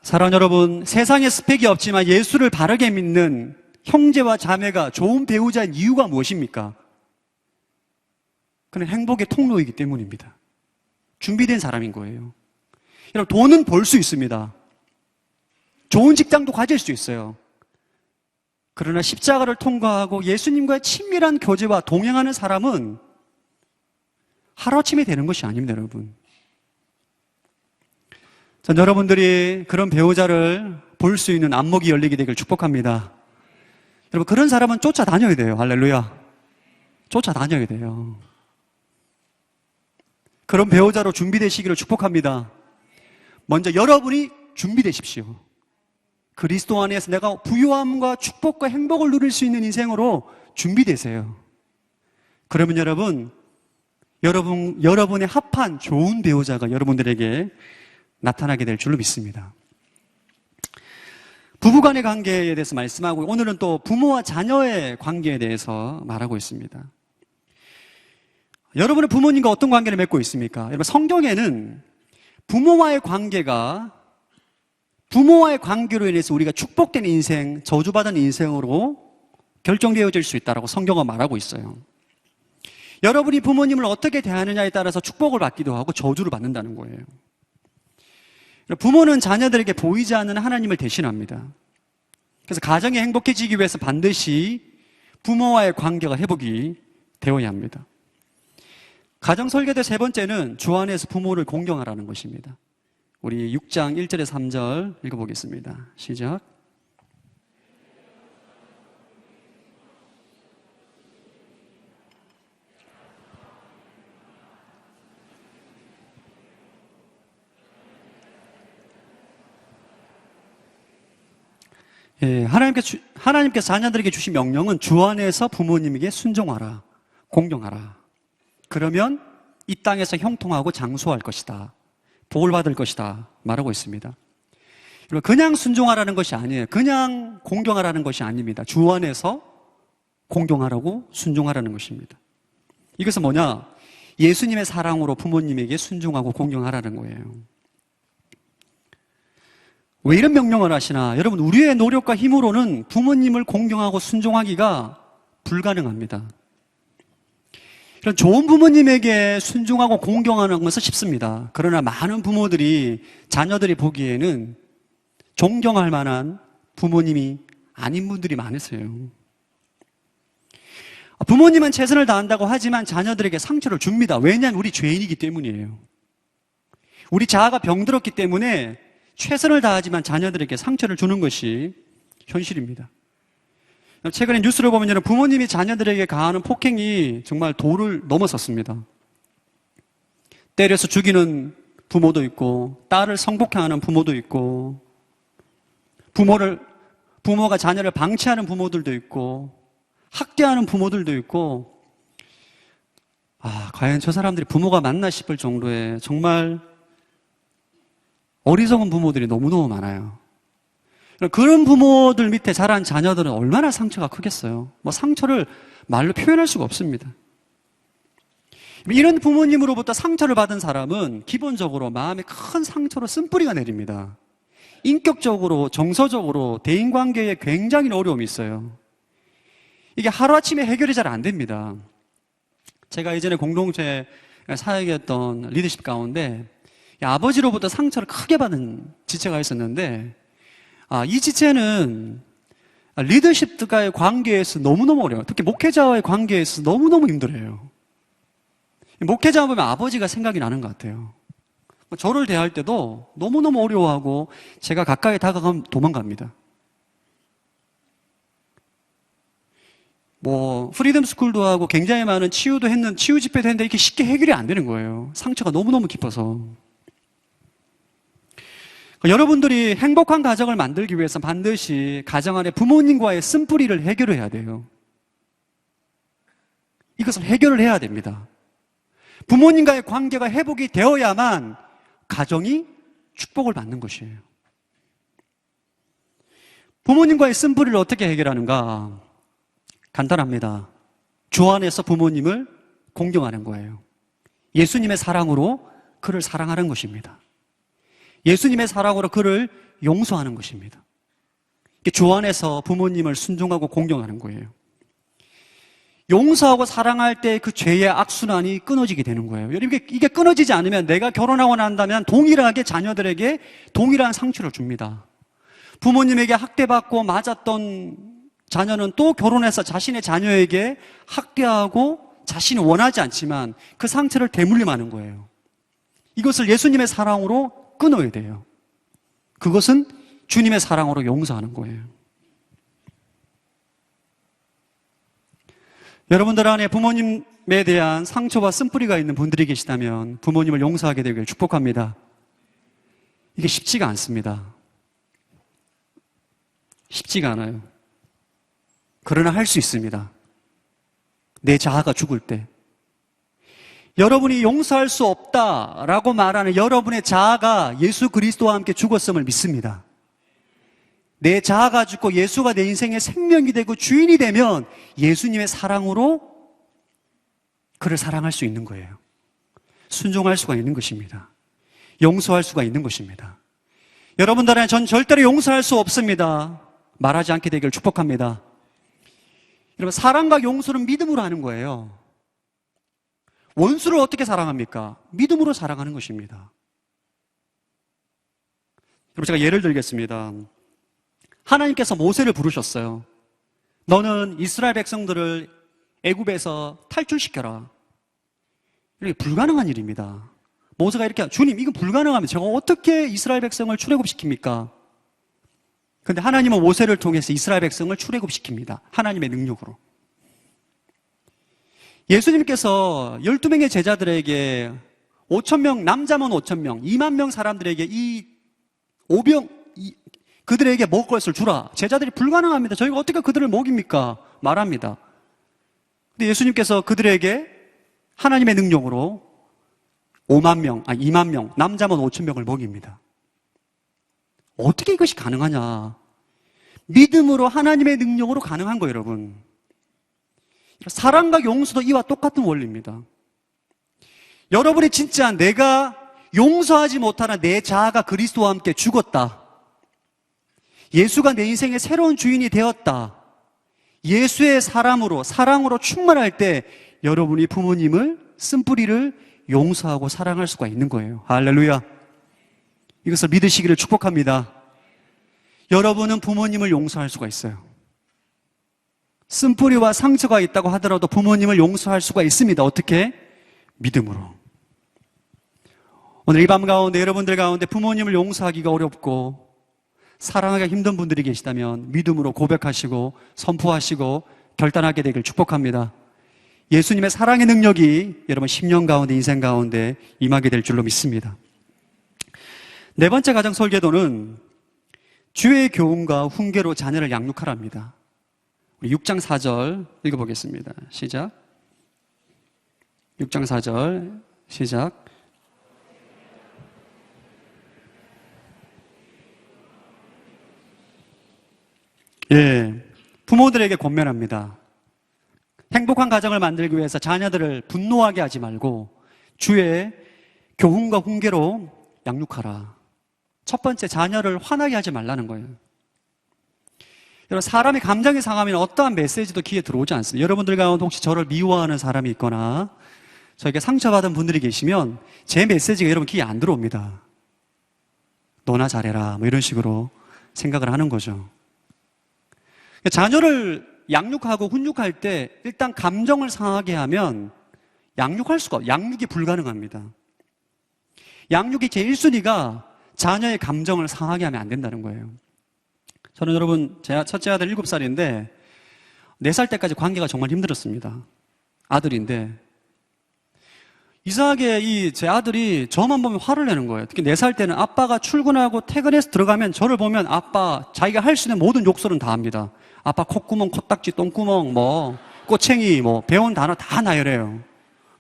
사랑하는 여러분, 세상에 스펙이 없지만 예수를 바르게 믿는 형제와 자매가 좋은 배우자인 이유가 무엇입니까? 그는 행복의 통로이기 때문입니다. 준비된 사람인 거예요. 여러분, 돈은 벌 수 있습니다. 좋은 직장도 가질 수 있어요. 그러나 십자가를 통과하고 예수님과의 친밀한 교제와 동행하는 사람은 하루아침에 되는 것이 아닙니다, 여러분. 전 여러분들이 그런 배우자를 볼 수 있는 안목이 열리게 되길 축복합니다. 여러분, 그런 사람은 쫓아다녀야 돼요. 할렐루야. 쫓아다녀야 돼요. 그런 배우자로 준비되시기를 축복합니다. 먼저 여러분이 준비되십시오. 그리스도 안에서 내가 부유함과 축복과 행복을 누릴 수 있는 인생으로 준비되세요. 그러면 여러분의 합한 좋은 배우자가 여러분들에게 나타나게 될 줄로 믿습니다. 부부간의 관계에 대해서 말씀하고 오늘은 또 부모와 자녀의 관계에 대해서 말하고 있습니다. 여러분은 부모님과 어떤 관계를 맺고 있습니까? 여러분 성경에는 부모와의 관계로 인해서 우리가 축복된 인생, 저주받은 인생으로 결정되어질 수 있다고 성경은 말하고 있어요. 여러분이 부모님을 어떻게 대하느냐에 따라서 축복을 받기도 하고 저주를 받는다는 거예요. 부모는 자녀들에게 보이지 않는 하나님을 대신합니다. 그래서 가정이 행복해지기 위해서 반드시 부모와의 관계가 회복이 되어야 합니다. 가정 설계대 세 번째는 주 안에서 부모를 공경하라는 것입니다. 우리 6장 1절에서 3절 읽어보겠습니다. 시작. 예, 하나님께서 자녀들에게 주신 명령은 주 안에서 부모님에게 순종하라, 공경하라. 그러면 이 땅에서 형통하고 장수할 것이다. 복을 받을 것이다. 말하고 있습니다. 그냥 순종하라는 것이 아니에요. 그냥 공경하라는 것이 아닙니다. 주 안에서 공경하라고 순종하라는 것입니다. 이것은 뭐냐? 예수님의 사랑으로 부모님에게 순종하고 공경하라는 거예요. 왜 이런 명령을 하시나? 여러분, 우리의 노력과 힘으로는 부모님을 공경하고 순종하기가 불가능합니다. 그런 좋은 부모님에게 순종하고 공경하는 것은 쉽습니다. 그러나 많은 부모들이 자녀들이 보기에는 존경할 만한 부모님이 아닌 분들이 많으세요. 부모님은 최선을 다한다고 하지만 자녀들에게 상처를 줍니다. 왜냐하면 우리 죄인이기 때문이에요. 우리 자아가 병들었기 때문에 최선을 다하지만 자녀들에게 상처를 주는 것이 현실입니다. 최근에 뉴스를 보면 부모님이 자녀들에게 가하는 폭행이 정말 도를 넘어섰습니다. 때려서 죽이는 부모도 있고, 딸을 성폭행하는 부모도 있고, 부모가 자녀를 방치하는 부모들도 있고, 학대하는 부모들도 있고, 과연 저 사람들이 부모가 맞나 싶을 정도의 정말 어리석은 부모들이 너무너무 많아요. 그런 부모들 밑에 자란 자녀들은 얼마나 상처가 크겠어요. 상처를 말로 표현할 수가 없습니다. 이런 부모님으로부터 상처를 받은 사람은 기본적으로 마음에 큰 상처로 쓴뿌리가 내립니다. 인격적으로, 정서적으로, 대인관계에 굉장히 어려움이 있어요. 이게 하루아침에 해결이 잘 안 됩니다. 제가 예전에 공동체 사역했던 리더십 가운데 아버지로부터 상처를 크게 받은 지체가 있었는데, 이 지체는 리더십과의 관계에서 너무너무 어려워요. 특히 목회자와의 관계에서 너무너무 힘들어요. 목회자 보면 아버지가 생각이 나는 것 같아요. 저를 대할 때도 너무너무 어려워하고 제가 가까이 다가가면 도망갑니다. 프리덤 스쿨도 하고 굉장히 많은 치유 집회도 했는데 이렇게 쉽게 해결이 안 되는 거예요. 상처가 너무너무 깊어서. 여러분들이 행복한 가정을 만들기 위해서 반드시 가정 안에 부모님과의 쓴뿌리를 해결해야 돼요. 이것을 해결을 해야 됩니다. 부모님과의 관계가 회복이 되어야만 가정이 축복을 받는 것이에요. 부모님과의 쓴뿌리를 어떻게 해결하는가? 간단합니다. 주 안에서 부모님을 공경하는 거예요. 예수님의 사랑으로 그를 사랑하는 것입니다. 예수님의 사랑으로 그를 용서하는 것입니다. 주 안에서 부모님을 순종하고 공경하는 거예요. 용서하고 사랑할 때 그 죄의 악순환이 끊어지게 되는 거예요. 이게 끊어지지 않으면 내가 결혼하고 난다면 동일하게 자녀들에게 동일한 상처를 줍니다. 부모님에게 학대받고 맞았던 자녀는 또 결혼해서 자신의 자녀에게 학대하고 자신이 원하지 않지만 그 상처를 대물림하는 거예요. 이것을 예수님의 사랑으로 끊어야 돼요. 그것은 주님의 사랑으로 용서하는 거예요. 여러분들 안에 부모님에 대한 상처와 쓴뿌리가 있는 분들이 계시다면 부모님을 용서하게 되길 축복합니다. 이게 쉽지가 않습니다. 쉽지가 않아요. 그러나 할 수 있습니다. 내 자아가 죽을 때. 여러분이 용서할 수 없다라고 말하는 여러분의 자아가 예수 그리스도와 함께 죽었음을 믿습니다. 내 자아가 죽고 예수가 내 인생의 생명이 되고 주인이 되면 예수님의 사랑으로 그를 사랑할 수 있는 거예요. 순종할 수가 있는 것입니다. 용서할 수가 있는 것입니다. 여러분들은 전 절대로 용서할 수 없습니다. 말하지 않게 되기를 축복합니다. 여러분, 사랑과 용서는 믿음으로 하는 거예요. 원수를 어떻게 사랑합니까? 믿음으로 사랑하는 것입니다. 여러분, 제가 예를 들겠습니다. 하나님께서 모세를 부르셨어요. 너는 이스라엘 백성들을 애굽에서 탈출시켜라. 이게 불가능한 일입니다. 모세가 이렇게, 주님, 이건 불가능합니다. 제가 어떻게 이스라엘 백성을 출애굽시킵니까? 근데 하나님은 모세를 통해서 이스라엘 백성을 출애굽시킵니다. 하나님의 능력으로. 예수님께서 12명의 제자들에게 5,000명, 남자만 5,000명, 2만 명 사람들에게 그들에게 먹을 것을 주라. 제자들이 불가능합니다. 저희가 어떻게 그들을 먹입니까? 말합니다. 근데 예수님께서 그들에게 하나님의 능력으로 2만 명, 남자만 5,000명을 먹입니다. 어떻게 이것이 가능하냐? 믿음으로 하나님의 능력으로 가능한 거예요, 여러분. 사랑과 용서도 이와 똑같은 원리입니다. 여러분이 진짜 내가 용서하지 못하는 내 자아가 그리스도와 함께 죽었다. 예수가 내 인생의 새로운 주인이 되었다. 예수의 사랑으로 충만할 때 여러분이 부모님을, 쓴뿌리를 용서하고 사랑할 수가 있는 거예요. 할렐루야. 이것을 믿으시기를 축복합니다. 여러분은 부모님을 용서할 수가 있어요. 쓴뿌리와 상처가 있다고 하더라도 부모님을 용서할 수가 있습니다. 어떻게? 믿음으로. 오늘 이 밤 가운데 여러분들 가운데 부모님을 용서하기가 어렵고 사랑하기가 힘든 분들이 계시다면 믿음으로 고백하시고 선포하시고 결단하게 되길 축복합니다. 예수님의 사랑의 능력이 여러분 10년 가운데 인생 가운데 임하게 될 줄로 믿습니다. 네 번째 가정 설계도는 주의 교훈과 훈계로 자녀를 양육하랍니다. 우리 6장 4절 읽어보겠습니다. 시작. 6장 4절 시작. 예, 부모들에게 권면합니다. 행복한 가정을 만들기 위해서 자녀들을 분노하게 하지 말고 주의 교훈과 훈계로 양육하라. 첫 번째, 자녀를 화나게 하지 말라는 거예요. 여러분, 사람이 감정이 상하면 어떠한 메시지도 귀에 들어오지 않습니다. 여러분들 가운데 혹시 저를 미워하는 사람이 있거나 저에게 상처받은 분들이 계시면 제 메시지가 여러분 귀에 안 들어옵니다. 너나 잘해라 뭐 이런 식으로 생각을 하는 거죠. 자녀를 양육하고 훈육할 때 일단 감정을 상하게 하면 양육이 불가능합니다. 양육이 제 1순위가 자녀의 감정을 상하게 하면 안 된다는 거예요. 저는 여러분, 제 첫째 아들 7살인데 4살 때까지 관계가 정말 힘들었습니다. 아들인데 이상하게 제 아들이 저만 보면 화를 내는 거예요. 특히 4살 때는 아빠가 출근하고 퇴근해서 들어가면 저를 보면 아빠 자기가 할 수 있는 모든 욕설은 다 합니다. 아빠 콧구멍, 코딱지, 똥구멍, 꼬챙이, 배운 단어 다 나열해요.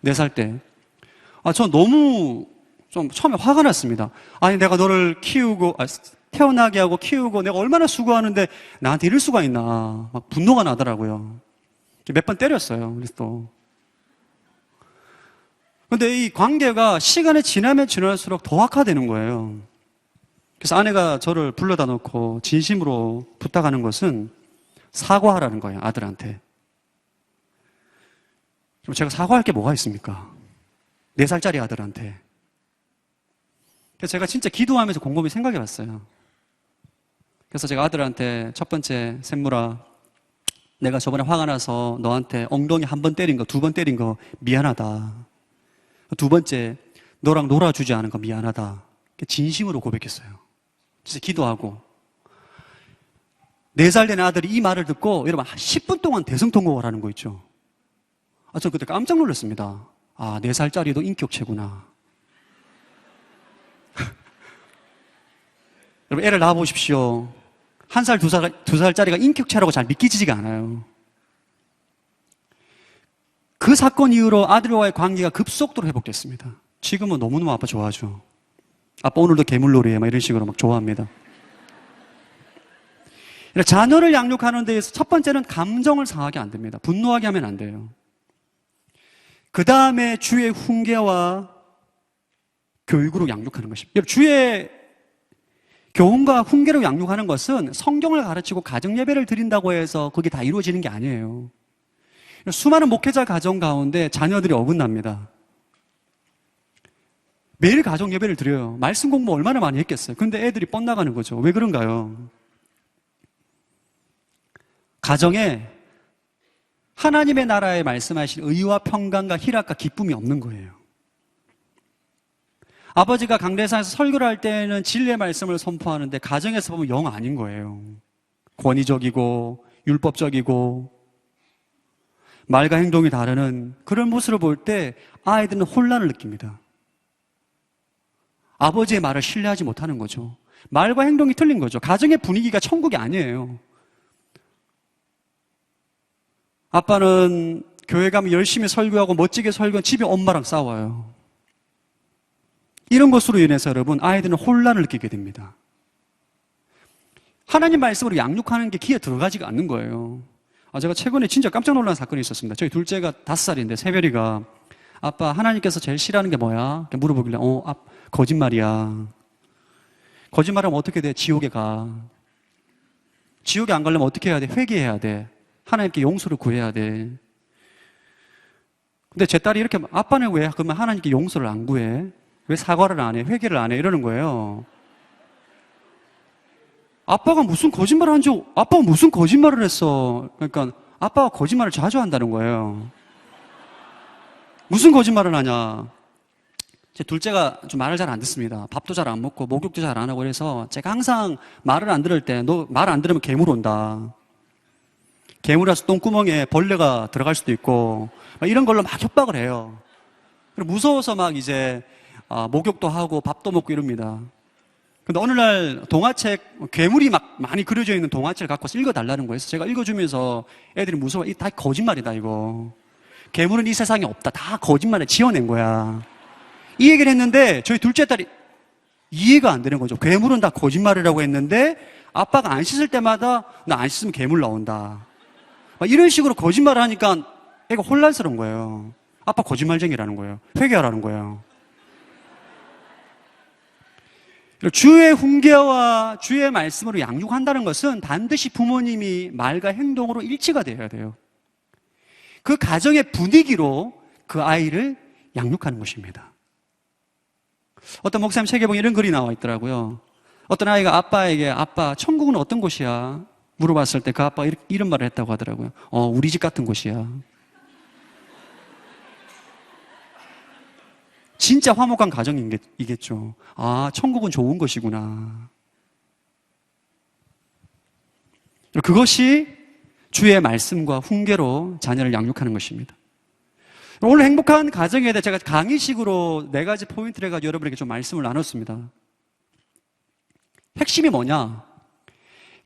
4살 때. 저 너무 좀 처음에 화가 났습니다. 아니, 내가 너를 태어나게 하고 키우고 내가 얼마나 수고하는데 나한테 이럴 수가 있나. 막 분노가 나더라고요. 몇 번 때렸어요. 그래서 또. 근데 이 관계가 시간이 지나면 지날수록 더 악화되는 거예요. 그래서 아내가 저를 불러다 놓고 진심으로 부탁하는 것은 사과하라는 거예요, 아들한테. 그럼 제가 사과할 게 뭐가 있습니까? 4살짜리 아들한테. 그래서 제가 진짜 기도하면서 곰곰이 생각해 봤어요. 그래서 제가 아들한테 첫 번째, 샘물아, 내가 저번에 화가 나서 너한테 엉덩이 1번 때린 거, 2번 때린 거 미안하다. 2번째, 너랑 놀아주지 않은 거 미안하다. 진심으로 고백했어요. 진짜 기도하고. 4살 된 아들이 이 말을 듣고 여러분 10분 동안 대성통곡을 하는 거 있죠. 저 그때 깜짝 놀랐습니다. 4살짜리도 인격체구나. 여러분, 애를 낳아보십시오. 1살, 2살짜리가 인격체라고 잘 믿기지가 않아요. 그 사건 이후로 아들과의 관계가 급속도로 회복됐습니다. 지금은 너무너무 아빠 좋아하죠. 아빠 오늘도 괴물놀이해 막 이런 식으로 막 좋아합니다. 자녀를 양육하는 데에서 첫 번째는 감정을 상하게 안 됩니다. 분노하게 하면 안 돼요. 그 다음에 주의 훈계와 교육으로 양육하는 것입니다. 주의 교훈과 훈계로 양육하는 것은 성경을 가르치고 가정예배를 드린다고 해서 그게 다 이루어지는 게 아니에요. 수많은 목회자 가정 가운데 자녀들이 어긋납니다. 매일 가정예배를 드려요. 말씀 공부 얼마나 많이 했겠어요. 근데 애들이 뻗나가는 거죠. 왜 그런가요? 가정에 하나님의 나라에 말씀하신 의와 평강과 희락과 기쁨이 없는 거예요. 아버지가 강대상에서 설교를 할 때는 진리의 말씀을 선포하는데 가정에서 보면 영 아닌 거예요. 권위적이고 율법적이고 말과 행동이 다르는 그런 모습을 볼 때 아이들은 혼란을 느낍니다. 아버지의 말을 신뢰하지 못하는 거죠. 말과 행동이 틀린 거죠. 가정의 분위기가 천국이 아니에요. 아빠는 교회 가면 열심히 설교하고 멋지게 설교한 집에 엄마랑 싸워요. 이런 것으로 인해서 여러분 아이들은 혼란을 느끼게 됩니다. 하나님 말씀으로 양육하는 게 귀에 들어가지가 않는 거예요. 제가 최근에 진짜 깜짝 놀란 사건이 있었습니다. 저희 둘째가 5살인데 새별이가 아빠 하나님께서 제일 싫어하는 게 뭐야? 이렇게 물어보길래 거짓말이야. 거짓말하면 어떻게 돼? 지옥에 가. 지옥에 안 가려면 어떻게 해야 돼? 회개해야 돼. 하나님께 용서를 구해야 돼. 근데 제 딸이 이렇게 아빠는 왜 그러면 하나님께 용서를 안 구해? 왜 사과를 안 해? 회개를 안 해? 이러는 거예요. 아빠가 무슨 거짓말을 했어? 그러니까 아빠가 거짓말을 자주 한다는 거예요. 무슨 거짓말을 하냐? 제 둘째가 좀 말을 잘 안 듣습니다. 밥도 잘 안 먹고 목욕도 잘 안 하고 그래서 제가 항상 말을 안 들을 때 너 말 안 들으면 괴물 온다. 괴물 와서 똥구멍에 벌레가 들어갈 수도 있고 이런 걸로 막 협박을 해요. 그리고 무서워서 막 이제 목욕도 하고 밥도 먹고 이럽니다. 근데 어느 날 동화책, 괴물이 막 많이 그려져 있는 동화책을 갖고 와서 읽어달라는 거예요. 그래서 제가 읽어주면서 애들이 무서워. 이 다 거짓말이다, 이거. 괴물은 이 세상에 없다. 다 거짓말에 지어낸 거야. 이 얘기를 했는데 저희 둘째 딸이 이해가 안 되는 거죠. 괴물은 다 거짓말이라고 했는데 아빠가 안 씻을 때마다 나 안 씻으면 괴물 나온다. 이런 식으로 거짓말을 하니까 애가 혼란스러운 거예요. 아빠 거짓말쟁이라는 거예요. 회개하라는 거예요. 주의 훈계와 주의 말씀으로 양육한다는 것은 반드시 부모님이 말과 행동으로 일치가 되어야 돼요. 그 가정의 분위기로 그 아이를 양육하는 것입니다. 어떤 목사님 책에 보면 이런 글이 나와 있더라고요. 어떤 아이가 아빠에게 아빠 천국은 어떤 곳이야? 물어봤을 때 그 아빠가 이런 말을 했다고 하더라고요. 우리 집 같은 곳이야. 진짜 화목한 가정이겠죠. 천국은 좋은 것이구나. 그것이 주의 말씀과 훈계로 자녀를 양육하는 것입니다. 오늘 행복한 가정에 대해 제가 강의식으로 4가지 포인트를 해가지고 여러분에게 좀 말씀을 나눴습니다. 핵심이 뭐냐?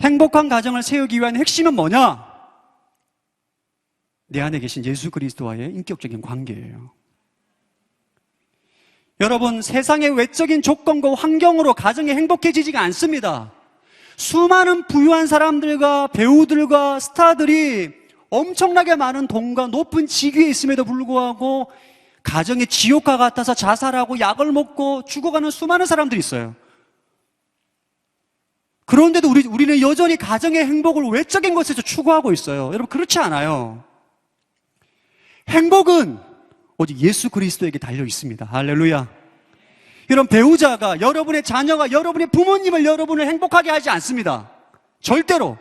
행복한 가정을 세우기 위한 핵심은 뭐냐? 내 안에 계신 예수 그리스도와의 인격적인 관계예요. 여러분, 세상의 외적인 조건과 환경으로 가정이 행복해지지가 않습니다. 수많은 부유한 사람들과 배우들과 스타들이 엄청나게 많은 돈과 높은 직위에 있음에도 불구하고 가정의 지옥과 같아서 자살하고 약을 먹고 죽어가는 수많은 사람들이 있어요. 그런데도 우리는 여전히 가정의 행복을 외적인 것에서 추구하고 있어요. 여러분, 그렇지 않아요. 행복은 오직 예수 그리스도에게 달려 있습니다. 할렐루야. 여러분, 배우자가, 여러분의 자녀가, 여러분의 부모님을 여러분을 행복하게 하지 않습니다. 절대로.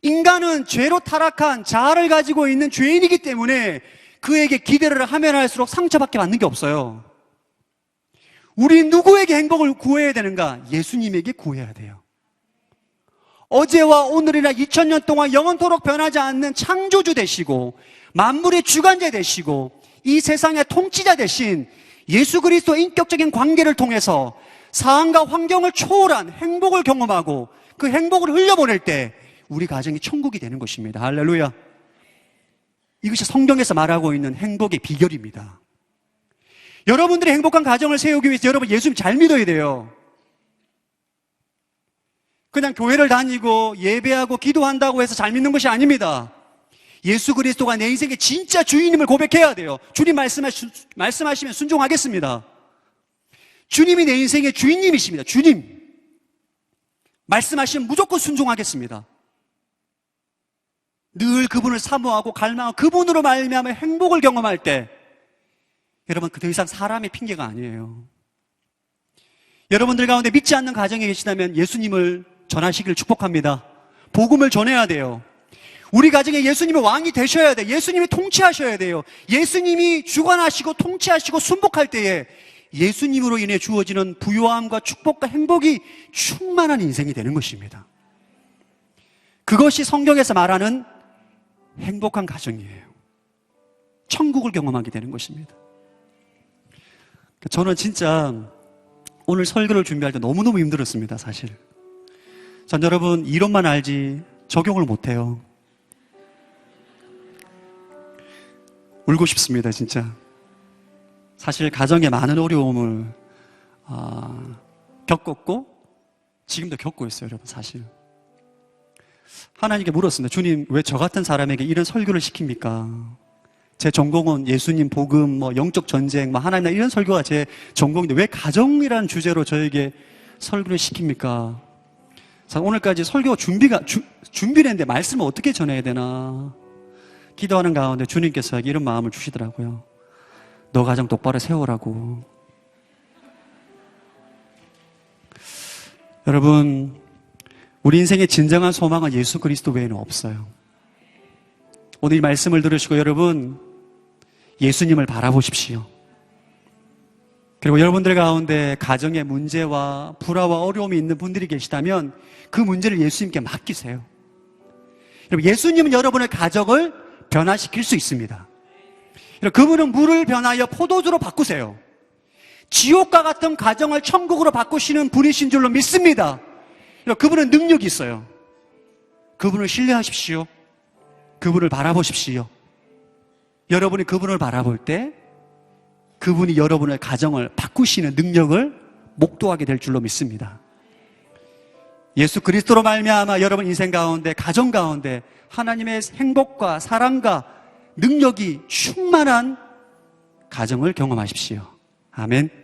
인간은 죄로 타락한 자아를 가지고 있는 죄인이기 때문에 그에게 기대를 하면 할수록 상처밖에 받는 게 없어요. 우리 누구에게 행복을 구해야 되는가? 예수님에게 구해야 돼요. 어제와 오늘이나 2000년 동안 영원토록 변하지 않는 창조주 되시고 만물의 주관자 되시고 이 세상의 통치자 되신 예수 그리스도의 인격적인 관계를 통해서 상황과 환경을 초월한 행복을 경험하고 그 행복을 흘려보낼 때 우리 가정이 천국이 되는 것입니다. 할렐루야. 이것이 성경에서 말하고 있는 행복의 비결입니다. 여러분들이 행복한 가정을 세우기 위해서 여러분 예수님 잘 믿어야 돼요. 그냥 교회를 다니고 예배하고 기도한다고 해서 잘 믿는 것이 아닙니다. 예수 그리스도가 내 인생의 진짜 주인임을 고백해야 돼요. 주님 말씀하시면 순종하겠습니다. 주님이 내 인생의 주인님이십니다. 주님. 말씀하시면 무조건 순종하겠습니다. 늘 그분을 사모하고 갈망하고 그분으로 말미암아 행복을 경험할 때 여러분 그 더 이상 사람의 핑계가 아니에요. 여러분들 가운데 믿지 않는 가정에 계시다면 예수님을 전하시기를 축복합니다. 복음을 전해야 돼요. 우리 가정에 예수님이 왕이 되셔야 돼요. 예수님이 통치하셔야 돼요. 예수님이 주관하시고 통치하시고 순복할 때에 예수님으로 인해 주어지는 부요함과 축복과 행복이 충만한 인생이 되는 것입니다. 그것이 성경에서 말하는 행복한 가정이에요. 천국을 경험하게 되는 것입니다. 저는 진짜 오늘 설교를 준비할 때 너무너무 힘들었습니다, 사실. 전 여러분 이론만 알지 적용을 못해요. 울고 싶습니다, 진짜. 사실 가정에 많은 어려움을 겪었고 지금도 겪고 있어요, 여러분. 사실 하나님께 물었습니다. 주님, 왜 저 같은 사람에게 이런 설교를 시킵니까? 제 전공은 예수님 복음, 영적 전쟁, 하나님 이런 설교가 제 전공인데 왜 가정이라는 주제로 저에게 설교를 시킵니까? 자, 오늘까지 설교 준비를 했는데 말씀을 어떻게 전해야 되나 기도하는 가운데 주님께서 이런 마음을 주시더라고요. 너 가정 똑바로 세우라고. 여러분, 우리 인생의 진정한 소망은 예수 그리스도 외에는 없어요. 오늘 이 말씀을 들으시고 여러분 예수님을 바라보십시오. 그리고 여러분들 가운데 가정의 문제와 불화와 어려움이 있는 분들이 계시다면 그 문제를 예수님께 맡기세요. 여러분, 예수님은 여러분의 가정을 변화시킬 수 있습니다. 그분은 물을 변하여 포도주로 바꾸세요. 지옥과 같은 가정을 천국으로 바꾸시는 분이신 줄로 믿습니다. 그분은 능력이 있어요. 그분을 신뢰하십시오. 그분을 바라보십시오. 여러분이 그분을 바라볼 때 그분이 여러분의 가정을 바꾸시는 능력을 목도하게 될 줄로 믿습니다. 예수 그리스도로 말미암아 여러분 인생 가운데, 가정 가운데 하나님의 행복과 사랑과 능력이 충만한 가정을 경험하십시오. 아멘.